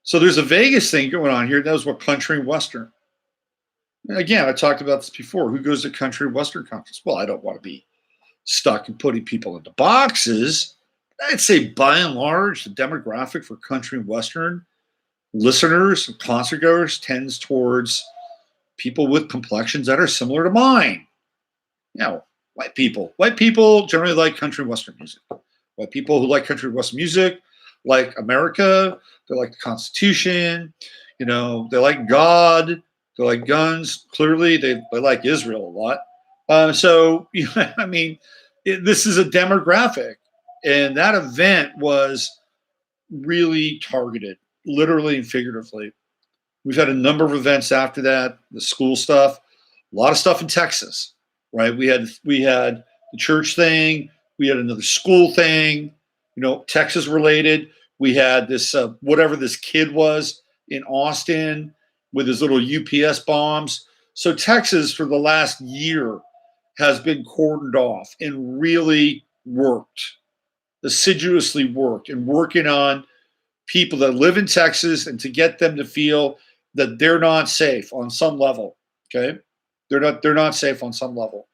So there's a Vegas thing going on here. That was what country and western. And again, I talked about this before. Who goes to country and western conference? Well, I don't want to be stuck in putting people into boxes. I'd say by and large, the demographic for country and western listeners and concert goers tends towards people with complexions that are similar to mine. White people. White people generally like country and western music. White people who like country and western music like America. They like the Constitution. They like God. They like guns. Clearly, they like Israel a lot. This is a demographic. And that event was really targeted, literally and figuratively. We've had a number of events after that, the school stuff, a lot of stuff in Texas, right? We had the church thing. We had another school thing, Texas related. We had this, whatever this kid was in Austin with his little UPS bombs. So Texas for the last year has been cordoned off and really worked. assiduously worked and working on people that live in Texas and to get them to feel that they're not safe on some level. Okay. They're not safe on some level.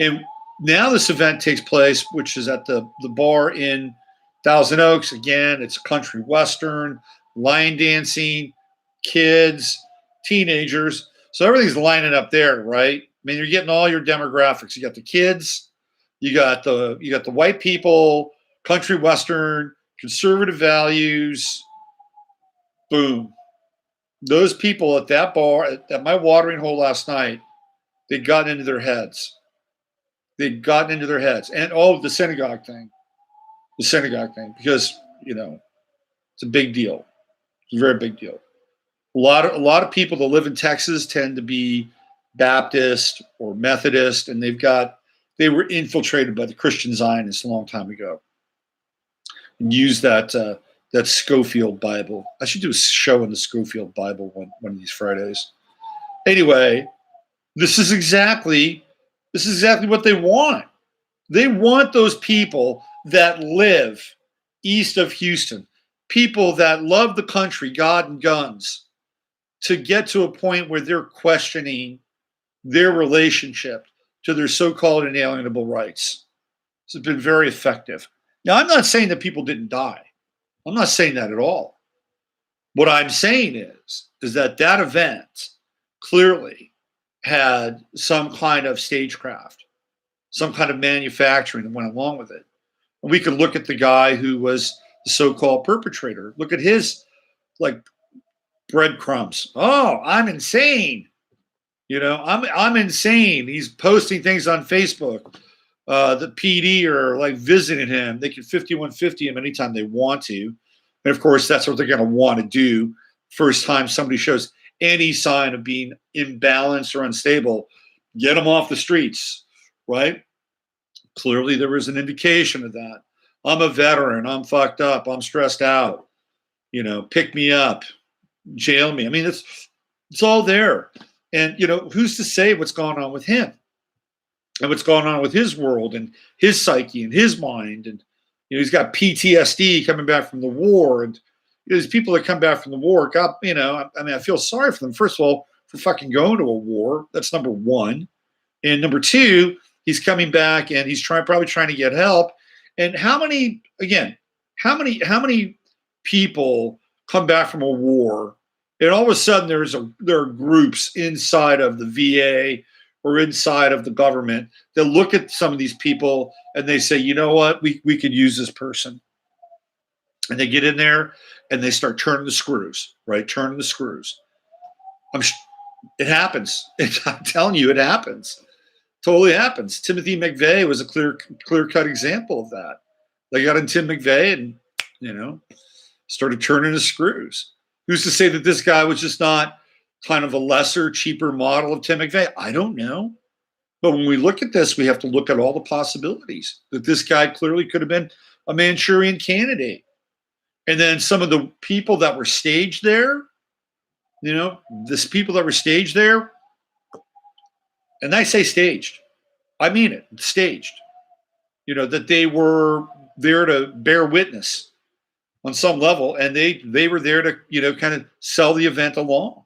And now this event takes place, which is at the bar in Thousand Oaks. Again, it's a country western, line dancing, kids, teenagers. So everything's lining up there, right? I mean, you're getting all your demographics. You got the kids, you got the white people, country western, conservative values. Boom. Those people at that bar, at my watering hole last night, they'd gotten into their heads. They'd gotten into their heads. And the synagogue thing. The synagogue thing, because it's a big deal. It's a very big deal. A lot of people that live in Texas tend to be Baptist or Methodist, and they were infiltrated by the Christian Zionists a long time ago, and use that Schofield Bible. I should do a show on the Schofield Bible one of these Fridays. Anyway, this is exactly what they want. They want those people that live east of Houston, people that love the country, God, and guns, to get to a point where they're questioning their relationship to their so-called inalienable rights. This has been very effective. Now, I'm not saying that people didn't die. I'm not saying that at all. What I'm saying is that event clearly had some kind of stagecraft, some kind of manufacturing that went along with it. And we can look at the guy who was the so-called perpetrator. Look at his breadcrumbs. Oh, I'm insane. I'm insane. He's posting things on Facebook. The PD are visiting him. They can 5150 him anytime they want to. And of course, that's what they're going to want to do. First time somebody shows any sign of being imbalanced or unstable, get them off the streets, right? Clearly, there was an indication of that. I'm a veteran. I'm fucked up. I'm stressed out. Pick me up, jail me. I mean, it's all there. And, who's to say what's going on with him and what's going on with his world and his psyche and his mind. And, he's got PTSD coming back from the war. And these people that come back from the war, God, I feel sorry for them. First of all, for fucking going to a war. That's number one. And number two, he's coming back and he's probably trying to get help. And how many people come back from a war, and all of a sudden there are groups inside of the VA or inside of the government that look at some of these people and they say, you know what, we could use this person. And they get in there and they start turning the screws, right? Turning the screws. It happens. I'm telling you, it happens. Totally happens. Timothy McVeigh was a clear-cut example of that. They got in Tim McVeigh and, started turning the screws. Who's to say that this guy was just not kind of a lesser, cheaper model of Tim McVeigh? I don't know. But when we look at this, we have to look at all the possibilities that this guy clearly could have been a Manchurian candidate. And then some of the people that were staged there, people that were staged there, and I say staged, I mean it, staged, that they were there to bear witness on some level, and they were there to, kind of sell the event along.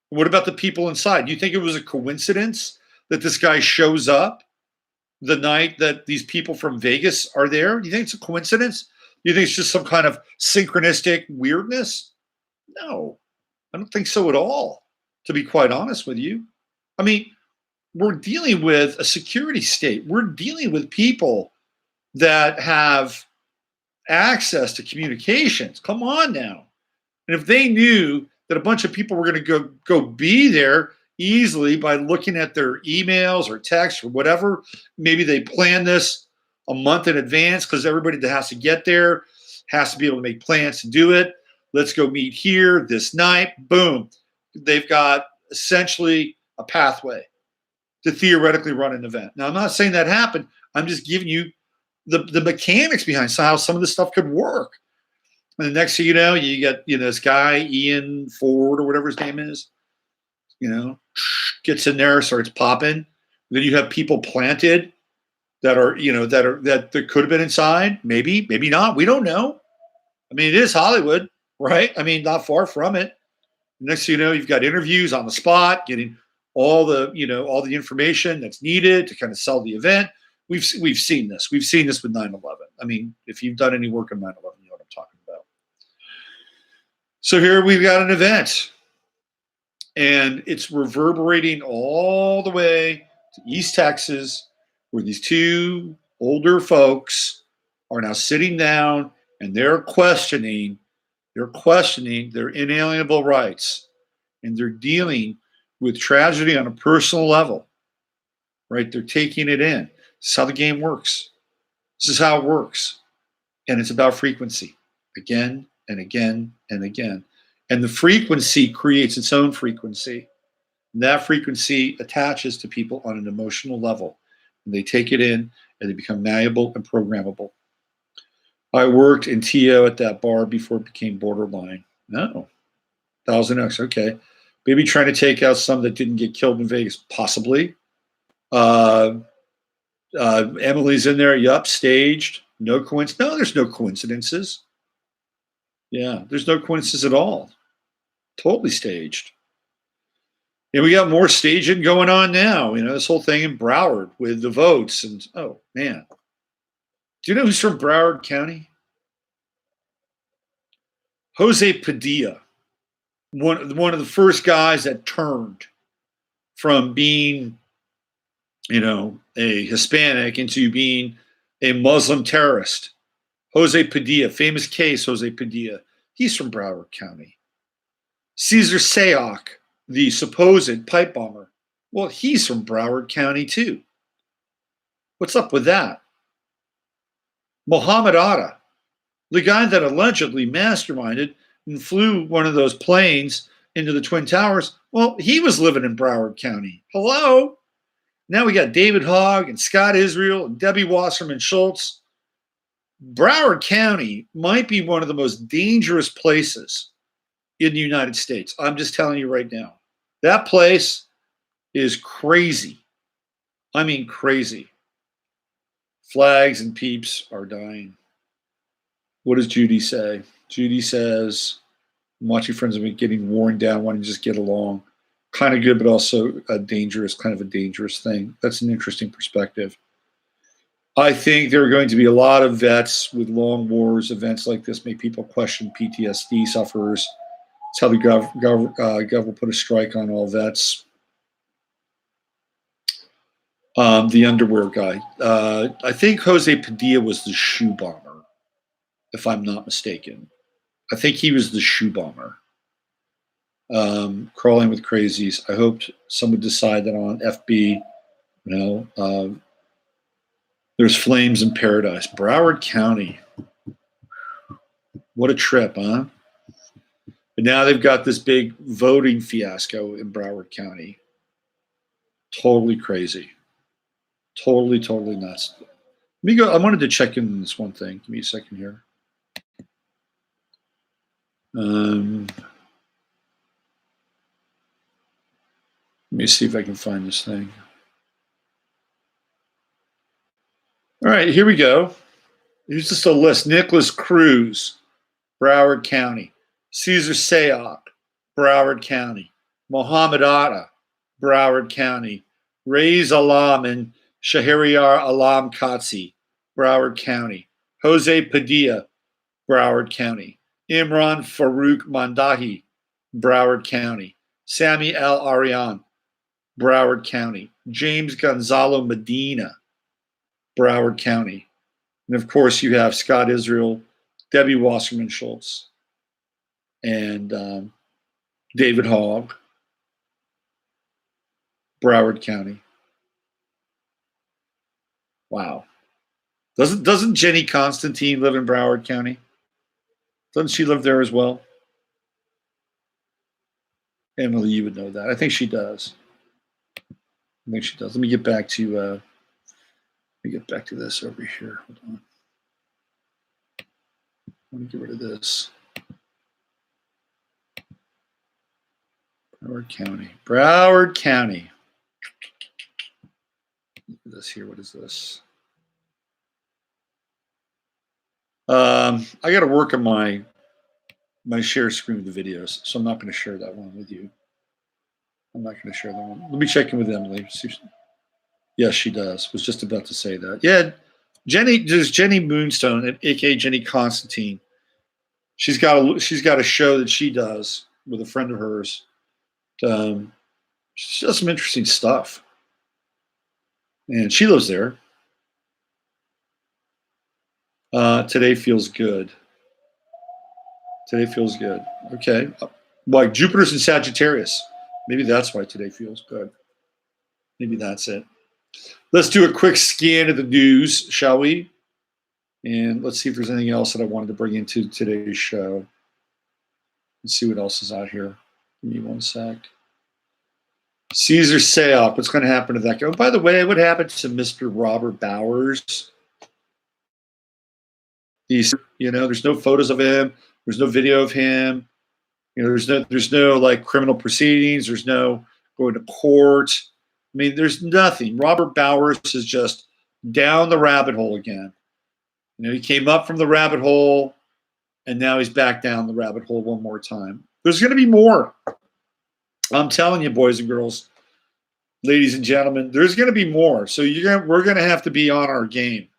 What about the people inside? Do you think it was a coincidence that this guy shows up the night that these people from Vegas are there? Do you think it's a coincidence? Do you think it's just some kind of synchronistic weirdness? No, I don't think so at all, to be quite honest with you. I mean, we're dealing with a security state. We're dealing with people that have access to communications. Come on now. And if they knew that a bunch of people were going to go be there easily by looking at their emails or texts or whatever, maybe they planned this a month in advance because everybody that has to get there has to be able to make plans to do it. Let's go meet here this night. Boom. They've got essentially a pathway to theoretically run an event. Now, I'm not saying that happened. I'm just giving you the mechanics behind how some of this stuff could work. And the next thing you know, you get this guy, Ian Ford or whatever his name is, gets in there, starts popping. Then you have people planted that are, that could have been inside. Maybe not. We don't know. I mean, it is Hollywood, right? I mean, not far from it. Next thing you know, you've got interviews on the spot, getting all the information that's needed to kind of sell the event. We've seen this. We've seen this with 9/11. I mean, if you've done any work on 9/11, you know what I'm talking about. So here we've got an event, and it's reverberating all the way to East Texas, where these two older folks are now sitting down and they're questioning their inalienable rights, and they're dealing with tragedy on a personal level, right? They're taking it in. This is how the game works. This is how it works. And it's about frequency again and again and again. And the frequency creates its own frequency. And that frequency attaches to people on an emotional level. And they take it in and they become malleable and programmable. I worked in TO at that bar before it became borderline. No, 1000X, okay. Maybe trying to take out some that didn't get killed in Vegas, possibly. Emily's in there, yup, staged. No coincidence. No, there's no coincidences. Yeah, there's no coincidences at all. Totally staged. And we got more staging going on now. This whole thing in Broward with the votes. And oh, man. Do you know who's from Broward County? Jose Padilla. One of the first guys that turned from being, a Hispanic into being a Muslim terrorist. Jose Padilla, famous case, Jose Padilla. He's from Broward County. Cesar Sayoc, the supposed pipe bomber. Well, he's from Broward County too. What's up with that? Mohammed Atta, the guy that allegedly masterminded and flew one of those planes into the Twin Towers, well, he was living in Broward County. Hello? Now we got David Hogg and Scott Israel and Debbie Wasserman Schultz. Broward County might be one of the most dangerous places in the United States. I'm just telling you right now. That place is crazy. I mean, crazy. Flags and peeps are dying. What does Judy say? Judy says, I'm watching friends of me getting worn down, wanting to just get along. Kind of good, but also kind of a dangerous thing. That's an interesting perspective. I think there are going to be a lot of vets with long wars. Events like this make people question PTSD sufferers. It's how the gov will put a strike on all vets. The underwear guy. I think Jose Padilla was the shoe bomber, if I'm not mistaken. I think he was the shoe bomber. Crawling with crazies. I hope some would decide that on FB, there's flames in paradise. Broward County. What a trip, huh? But now they've got this big voting fiasco in Broward County. Totally crazy. Totally nuts. Let me go. I wanted to check in on this one thing. Give me a second here. Let me see if I can find this thing. All right, here we go. Here's just a list. Nicholas Cruz, Broward County. Cesar Sayoc, Broward County. Mohammed Atta, Broward County. Raiz Alam and Shahriar Alam Katsi, Broward County. Jose Padilla, Broward County. Imran Farouk Mandahi, Broward County. Sami El Arian, Broward County. James Gonzalo Medina, Broward County. And of course, you have Scott Israel, Debbie Wasserman Schultz, and David Hogg, Broward County. Wow. Doesn't Jenny Constantine live in Broward County? Doesn't she live there as well? Emily, you would know that. I think she does. Let me get back to this over here. Hold on. Let me get rid of this. Broward County. Broward County. Look at this here. What is this? I got to work on my share screen with the videos, so I'm not going to share that one with you. I'm not going to share that one. Let me check in with Emily. Yes, she does. Was just about to say that. Yeah, there's Jenny Moonstone, aka Jenny Constantine. She's got a show that she does with a friend of hers. She does some interesting stuff, and she lives there. Today feels good. Today feels good. Okay, like Jupiter's in Sagittarius. Maybe that's why today feels good. Maybe that's it. Let's do a quick scan of the news, shall we? And let's see if there's anything else that I wanted to bring into today's show. Let's see what else is out here. Give me one sec. Caesar Sayop, what's going to happen to that guy? Oh, by the way, what happened to Mr. Robert Bowers? There's no photos of him. There's no video of him. There's no like criminal proceedings. There's no going to court. I mean, there's nothing. Robert Bowers is just down the rabbit hole again. He came up from the rabbit hole, and now he's back down the rabbit hole one more time. There's going to be more. I'm telling you, boys and girls, ladies and gentlemen, there's going to be more. So we're going to have to be on our game.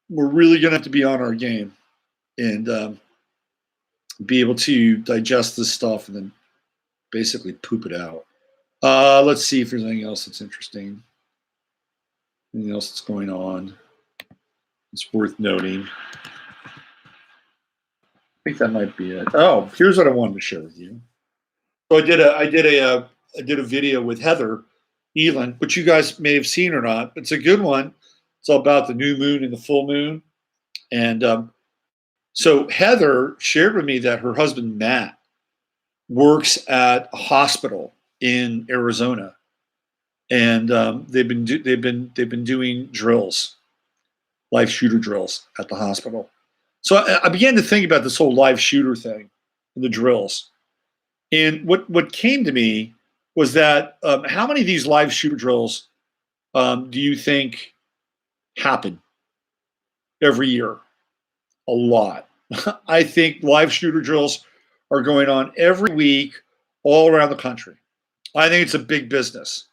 We're really going to have to be on our game and be able to digest this stuff and then basically poop it out. Let's see if there's anything else that's interesting. Anything else that's going on? It's worth noting. I think that might be it. Oh, here's what I wanted to share with you. So I did a video with Heather Elin, which you guys may have seen or not. It's a good one. It's all about the new moon and the full moon. And so Heather shared with me that her husband Matt works at a hospital in Arizona, and they've been doing drills, live shooter drills at the hospital. So I began to think about this whole live shooter thing and the drills. And what came to me was that how many of these live shooter drills do you think happen every year? A lot. I think live shooter drills are going on every week all around the country. I think it's a big business.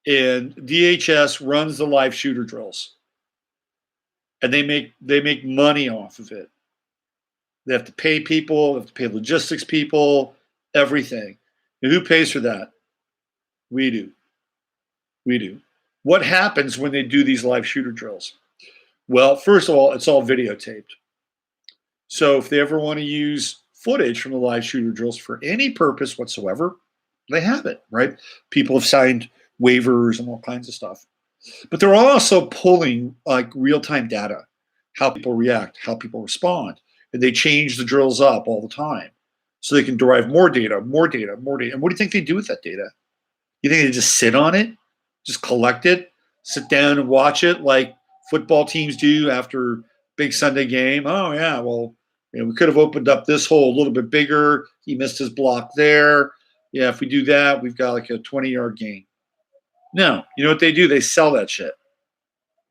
And DHS runs the live shooter drills. And they make money off of it. They have to pay people, they have to pay logistics people, everything. And who pays for that? We do. We do. What happens when they do these live shooter drills? Well, first of all, it's all videotaped. So if they ever want to use footage from the live shooter drills for any purpose whatsoever, they have it, right? People have signed waivers and all kinds of stuff. But they're also pulling like real-time data, how people react, how people respond. And they change the drills up all the time so they can derive more data, more data, more data. And what do you think they do with that data? You think they just sit on it, just collect it, sit down and watch it like football teams do after big Sunday game? Oh, yeah, well, we could have opened up this hole a little bit bigger. He missed his block there. Yeah, if we do that, we've got like a 20-yard gain. No, you know what they do? They sell that shit.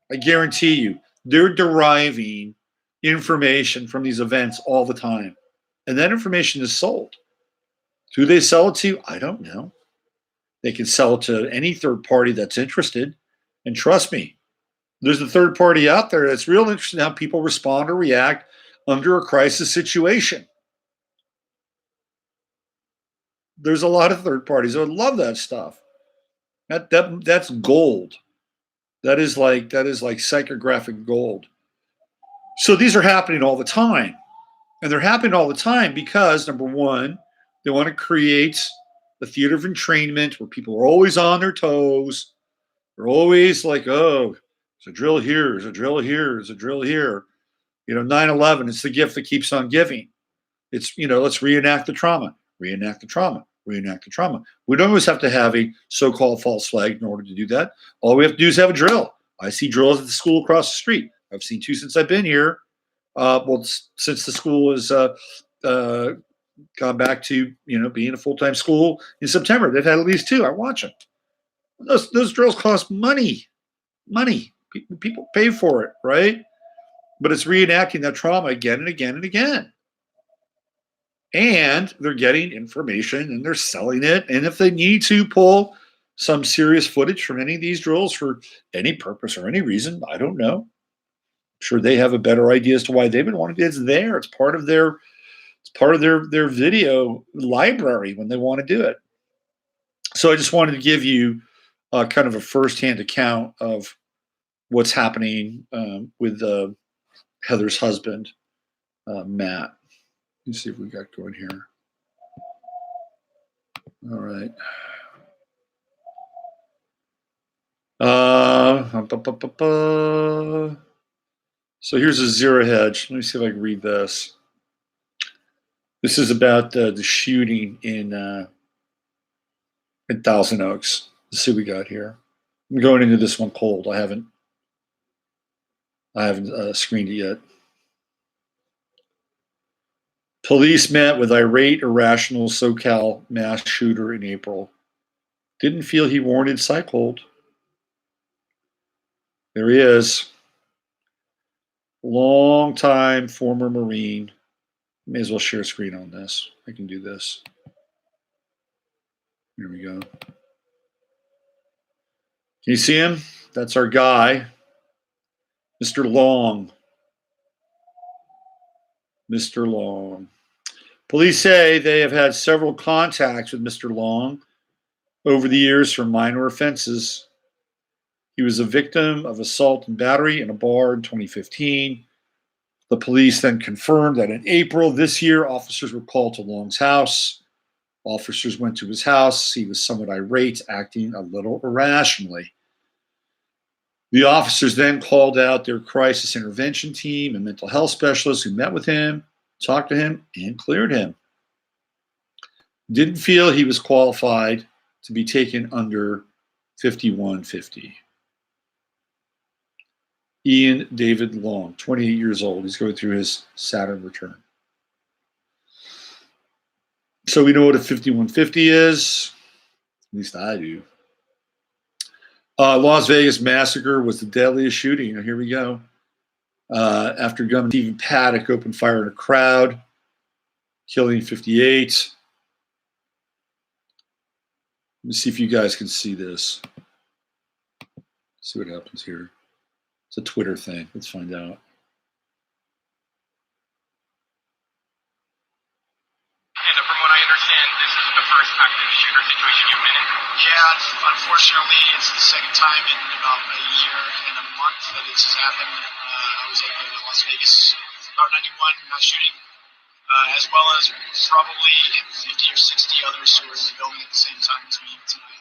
I guarantee you, they're deriving information from these events all the time. And that information is sold. Who they sell it to? I don't know. They can sell it to any third party that's interested. And trust me, there's a third party out there that's real interested in how people respond or react under a crisis situation. There's a lot of third parties that would love that stuff. That's gold. That is like psychographic gold. So these are happening all the time. And they're happening all the time because, number one, they want to create a theater of entrainment where people are always on their toes. They're always like, oh, there's a drill here, there's a drill here, there's a drill here. 9/11, it's the gift that keeps on giving. It's, let's reenact the trauma, reenact the trauma, reenact the trauma. We don't always have to have a so-called false flag in order to do that. All we have to do is have a drill. I see drills at the school across the street. I've seen two since I've been here. Since the school has gone back to, being a full-time school in September, they've had at least two. I watch them. Those drills cost money. People pay for it, right? but it's reenacting that trauma again and again and again. And they're getting information and they're selling it. And if they need to pull some serious footage from any of these drills for any purpose or any reason, I don't know. I'm sure they have a better idea as to why they've been wanting it. It's there. It's part of their video library when they want to do it. So I just wanted to give you kind of a firsthand account of what's happening with Heather's husband, Matt. Let's see if we got going here. All right. So here's a zero hedge. Let me see if I can read this. This is about the shooting in Thousand Oaks. Let's see what we got here. I'm going into this one cold. I haven't screened it yet. Police met with irate, irrational SoCal mass shooter in April. Didn't feel he warranted psych hold. There he is. Long-time former Marine. May as well share screen on this. I can do this. Here we go. Can you see him? That's our guy, Mr. Long. Mr. Long. Police say they have had several contacts with Mr. Long over the years for minor offenses. He was a victim of assault and battery in a bar in 2015. The police then confirmed that in April this year, officers were called to Long's house. Officers went to his house. He was somewhat irate, acting a little irrationally. The officers then called out their crisis intervention team and mental health specialists who met with him, talked to him, and cleared him. Didn't feel he was qualified to be taken under 5150. Ian David Long, 28 years old. He's going through his Saturn return. So we know what a 5150 is. At least I do. Las Vegas massacre was the deadliest shooting. Here we go. After gunman Stephen Paddock opened fire in a crowd, killing 58. Let me see if you guys can see this. See what happens here. It's a Twitter thing. Let's find out. And from what I understand, this isn't the first active shooter situation you've been in. Yeah, unfortunately, it's the second time in about a year and a month that this has happened. I was at the Las Vegas Route 91 mass shooting, as well as probably 50 or 60 others who were in the building at the same time as me tonight.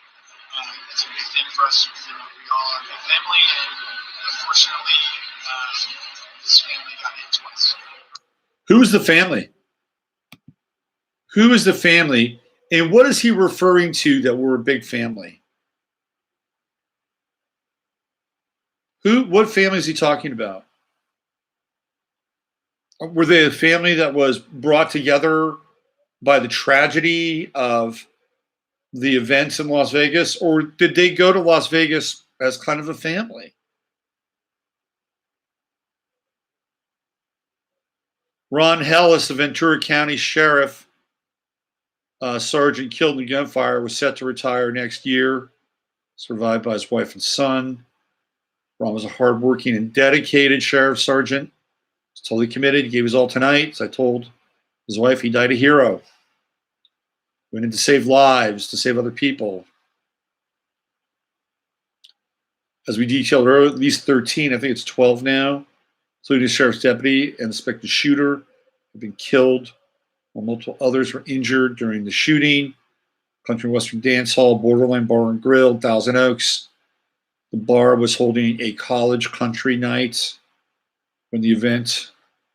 It's a big thing for us. We all are a big family, and unfortunately, this family got hit twice. Who's the family? Who is the family? And what is he referring to that we're a big family? What family is he talking about? Were they a family that was brought together by the tragedy of the events in Las Vegas, or did they go to Las Vegas as kind of a family? Ron Hellis, the Ventura County Sheriff, sergeant killed in the gunfire, was set to retire next year, survived by his wife and son. Ron was a hardworking and dedicated sheriff sergeant. He's totally committed. He gave his all tonight. As I told his wife, he died a hero. Went in to save lives, to save other people. As we detailed earlier, at least 13, I think it's 12 now, including the sheriff's deputy and the suspected shooter, have been killed, while multiple others were injured during the shooting. Country Western Dance Hall, Borderline Bar and Grill, Thousand Oaks. The bar was holding a college country night when the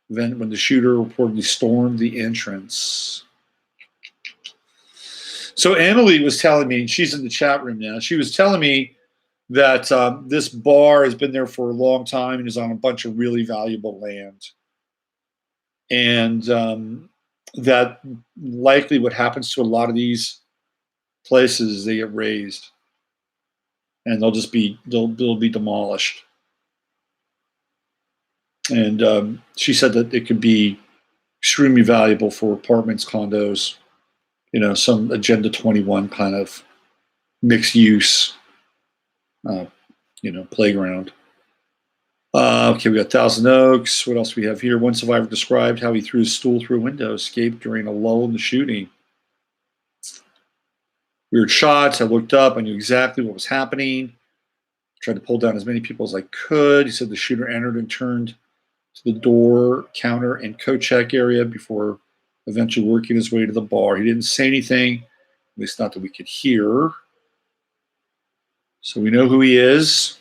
when the shooter reportedly stormed the entrance. So Emily was telling me, and she's in the chat room now, she was telling me that this bar has been there for a long time and is on a bunch of really valuable land. And that likely what happens to a lot of these places is they get razed. And they'll be demolished. And she said that it could be extremely valuable for apartments, condos, some Agenda 21 kind of mixed use, playground. Okay, we got Thousand Oaks. What else we have here? One survivor described how he threw his stool through a window, escaped during a lull in the shooting. Weird shots. I looked up. I knew exactly what was happening. Tried to pull down as many people as I could. He said the shooter entered and turned to the door, counter, and coat check area before eventually working his way to the bar. He didn't say anything, at least not that we could hear. So we know who he is.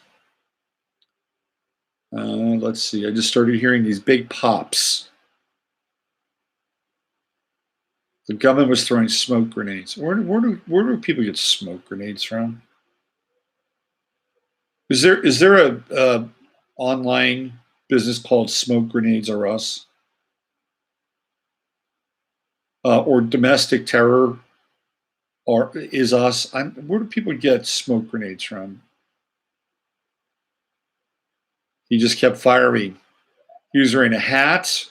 Let's see. I just started hearing these big pops. The gunman was throwing smoke grenades. Where do people get smoke grenades from? Is there a online business called Smoke Grenades R Us? Or domestic terror is us? Where do people get smoke grenades from? He just kept firing. He was wearing a hat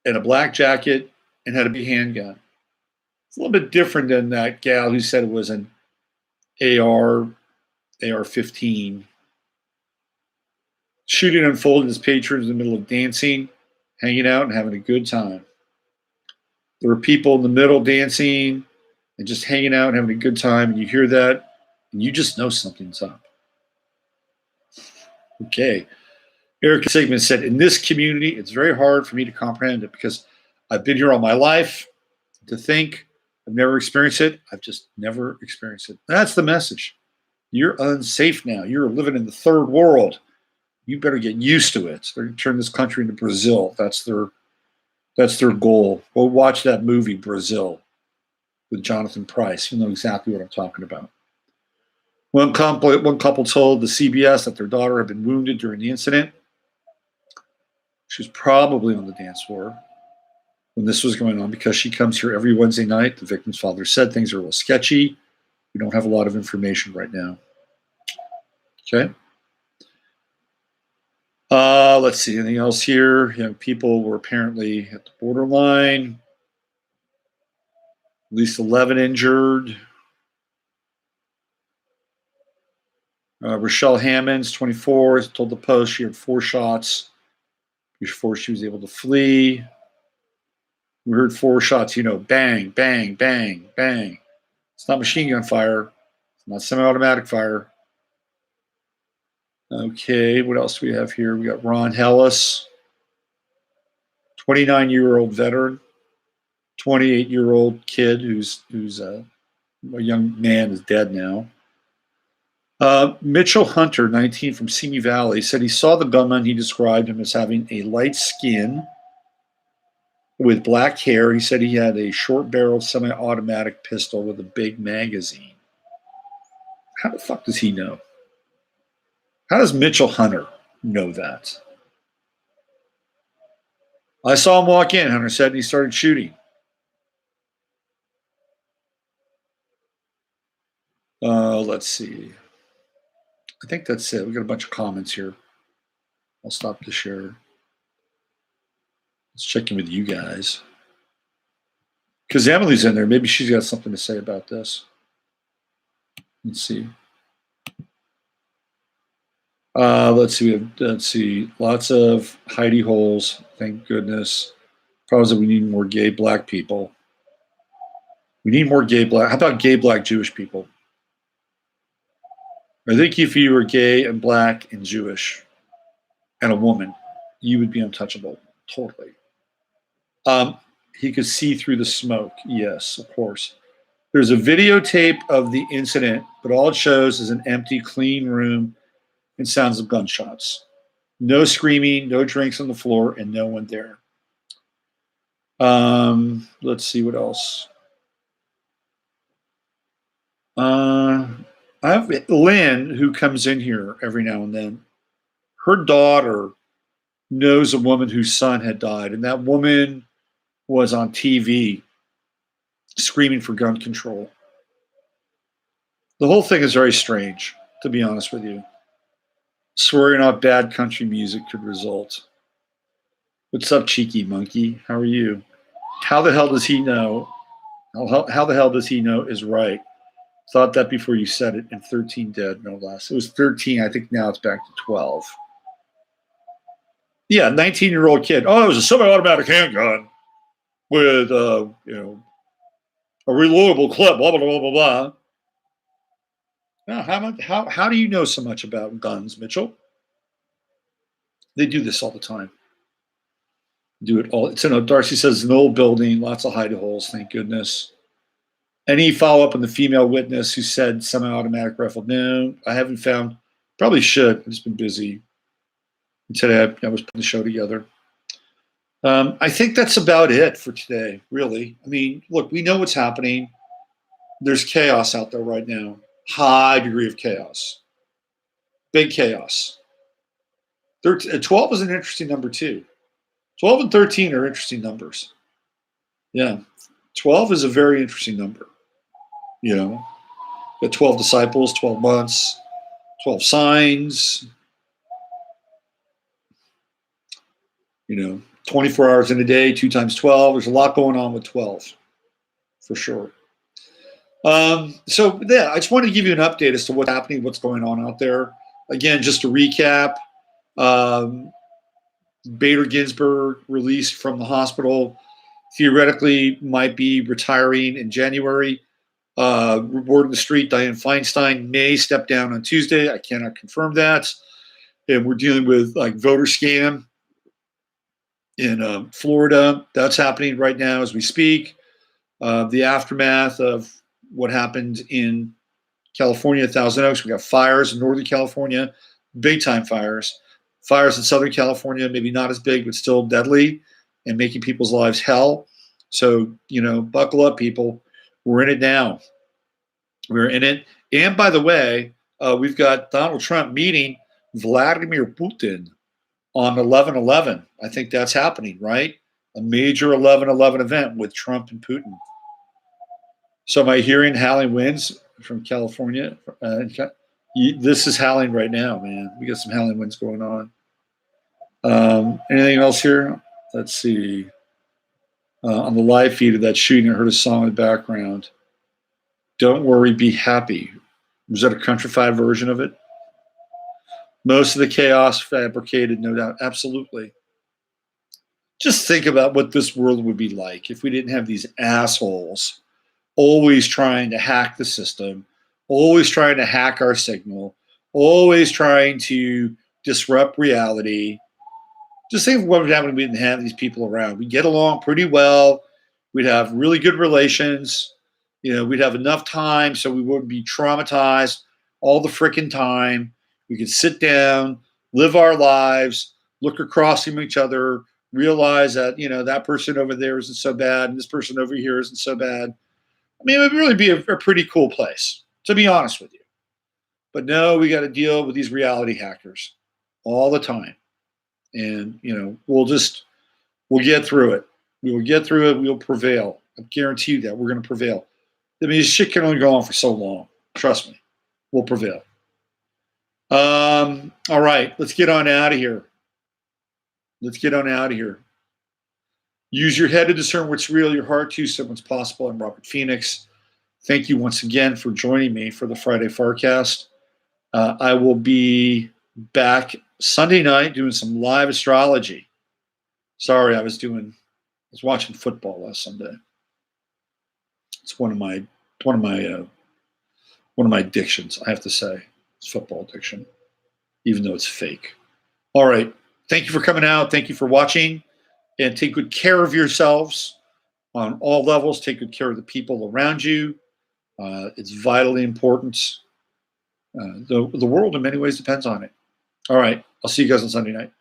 and a black jacket and had a big handgun. It's a little bit different than that gal who said it was an AR-15. Shooting unfolded as patrons in the middle of dancing, hanging out, and having a good time. There were people in the middle dancing and just hanging out and having a good time, and you hear that, and you just know something's up. Okay. Eric Sigmund said, in this community, it's very hard for me to comprehend it because I've been here all my life. To think I've never experienced it, I've just never experienced it. That's the message. You're unsafe now. You're living in the third world. You better get used to it. They're going to turn this country into Brazil. That's their goal. Go watch that movie, Brazil, with Jonathan Pryce. You'll know exactly what I'm talking about. One couple told the CBS that their daughter had been wounded during the incident. She was probably on the dance floor when this was going on because she comes here every Wednesday night. The victim's father said things are a little sketchy. We don't have a lot of information right now. Okay. Let's see. Anything else here? Young people were apparently at the borderline. At least 11 injured. Rochelle Hammonds, 24, told the Post she had 4 shots before she was able to flee. We heard 4 shots, bang, bang, bang, bang. It's not machine gun fire. It's not semi-automatic fire. Okay, what else do we have here? We got Ron Hellis, 29-year-old veteran, 28-year-old kid who's a young man is dead now. Mitchell Hunter, 19, from Simi Valley, said he saw the gunman. He described him as having a light skin with black hair. He said he had a short-barreled semi-automatic pistol with a big magazine. How the fuck does he know? How does Mitchell Hunter know that? I saw him walk in, Hunter said, and he started shooting. Let's see. I think that's it. We got a bunch of comments here. I'll stop the share. Let's check in with you guys. Because Emily's in there. Maybe she's got something to say about this. Let's see. Let's see. Lots of hidey holes. Thank goodness. Problems that we need more gay black people. We need more gay black. How about gay black Jewish people? I think if you were gay and black and Jewish and a woman, you would be untouchable. Totally. He could see through the smoke. Yes, of course. There's a videotape of the incident, but all it shows is an empty, clean room and sounds of gunshots. No screaming, no drinks on the floor, and no one there. Let's see what else. I have Lynn, who comes in here every now and then. Her daughter knows a woman whose son had died, and that woman was on TV screaming for gun control. The whole thing is very strange, to be honest with you. Swearing off bad country music could result. What's up, cheeky monkey? How are you? How the hell does he know? How the hell does he know is right? Thought that before you said it. And 13 dead, no less. It was 13. I think now it's back to 12. Yeah, 19-year-old kid. Oh, it was a semi-automatic handgun with, a reloadable clip. Blah blah blah blah blah. Now, how do you know so much about guns, Mitchell? They do this all the time. Do it all. Darcy says an old building, lots of hidey holes. Thank goodness. Any follow up on the female witness who said semi-automatic rifle? No, I haven't found. Probably should. I've just been busy. Today I was putting the show together. I think that's about it for today, really. I mean, look, we know what's happening. There's chaos out there right now. High degree of chaos. Big chaos. 12 is an interesting number, too. 12 and 13 are interesting numbers. Yeah. 12 is a very interesting number. You know, got 12 disciples, 12 months, 12 signs. 24 hours in a day, 2 times 12. There's a lot going on with 12, for sure. I just wanted to give you an update as to what's happening, what's going on out there. Again, just to recap, Bader Ginsburg released from the hospital, theoretically might be retiring in January. Word in the street, Dianne Feinstein may step down on Tuesday. I cannot confirm that. And we're dealing with voter scam in Florida. That's happening right now as we speak. The aftermath of what happened in California, Thousand Oaks. We got fires in Northern California, big time fires. Fires in Southern California, maybe not as big, but still deadly and making people's lives hell. So, buckle up, people. We're in it now. We're in it. And by the way, we've got Donald Trump meeting Vladimir Putin on 11/11. I think that's happening, right? A major 11/11 event with Trump and Putin. So am I hearing howling winds from California? This is howling right now, man. We got some howling winds going on. Anything else here? Let's see. On the live feed of that shooting, I heard a song in the background. Don't worry, be happy. Was that a countrified version of it? Most of the chaos fabricated, no doubt. Absolutely. Just think about what this world would be like if we didn't have these assholes always trying to hack the system, always trying to hack our signal, always trying to disrupt reality. Just think of what would happen if we didn't have these people around. We'd get along pretty well. We'd have really good relations. We'd have enough time so we wouldn't be traumatized all the frickin' time. We could sit down, live our lives, look across from each other, realize that, that person over there isn't so bad and this person over here isn't so bad. I mean, it would really be a pretty cool place, to be honest with you. But no, we got to deal with these reality hackers all the time. And, we'll get through it. We will get through it. We'll prevail. I guarantee you that we're going to prevail. I mean, this shit can only go on for so long. Trust me. We'll prevail. All right. Let's get on out of here. Use your head to discern what's real, your heart to so what's possible. I'm Robert Phoenix. Thank you once again for joining me for the Friday FARcast. I will be back Sunday night doing some live astrology. Sorry, I was watching football last Sunday. It's one of my addictions, I have to say. It's football addiction, even though it's fake. All right. Thank you for coming out. Thank you for watching. And take good care of yourselves on all levels. Take good care of the people around you. It's vitally important. The world, in many ways, depends on it. All right. I'll see you guys on Sunday night.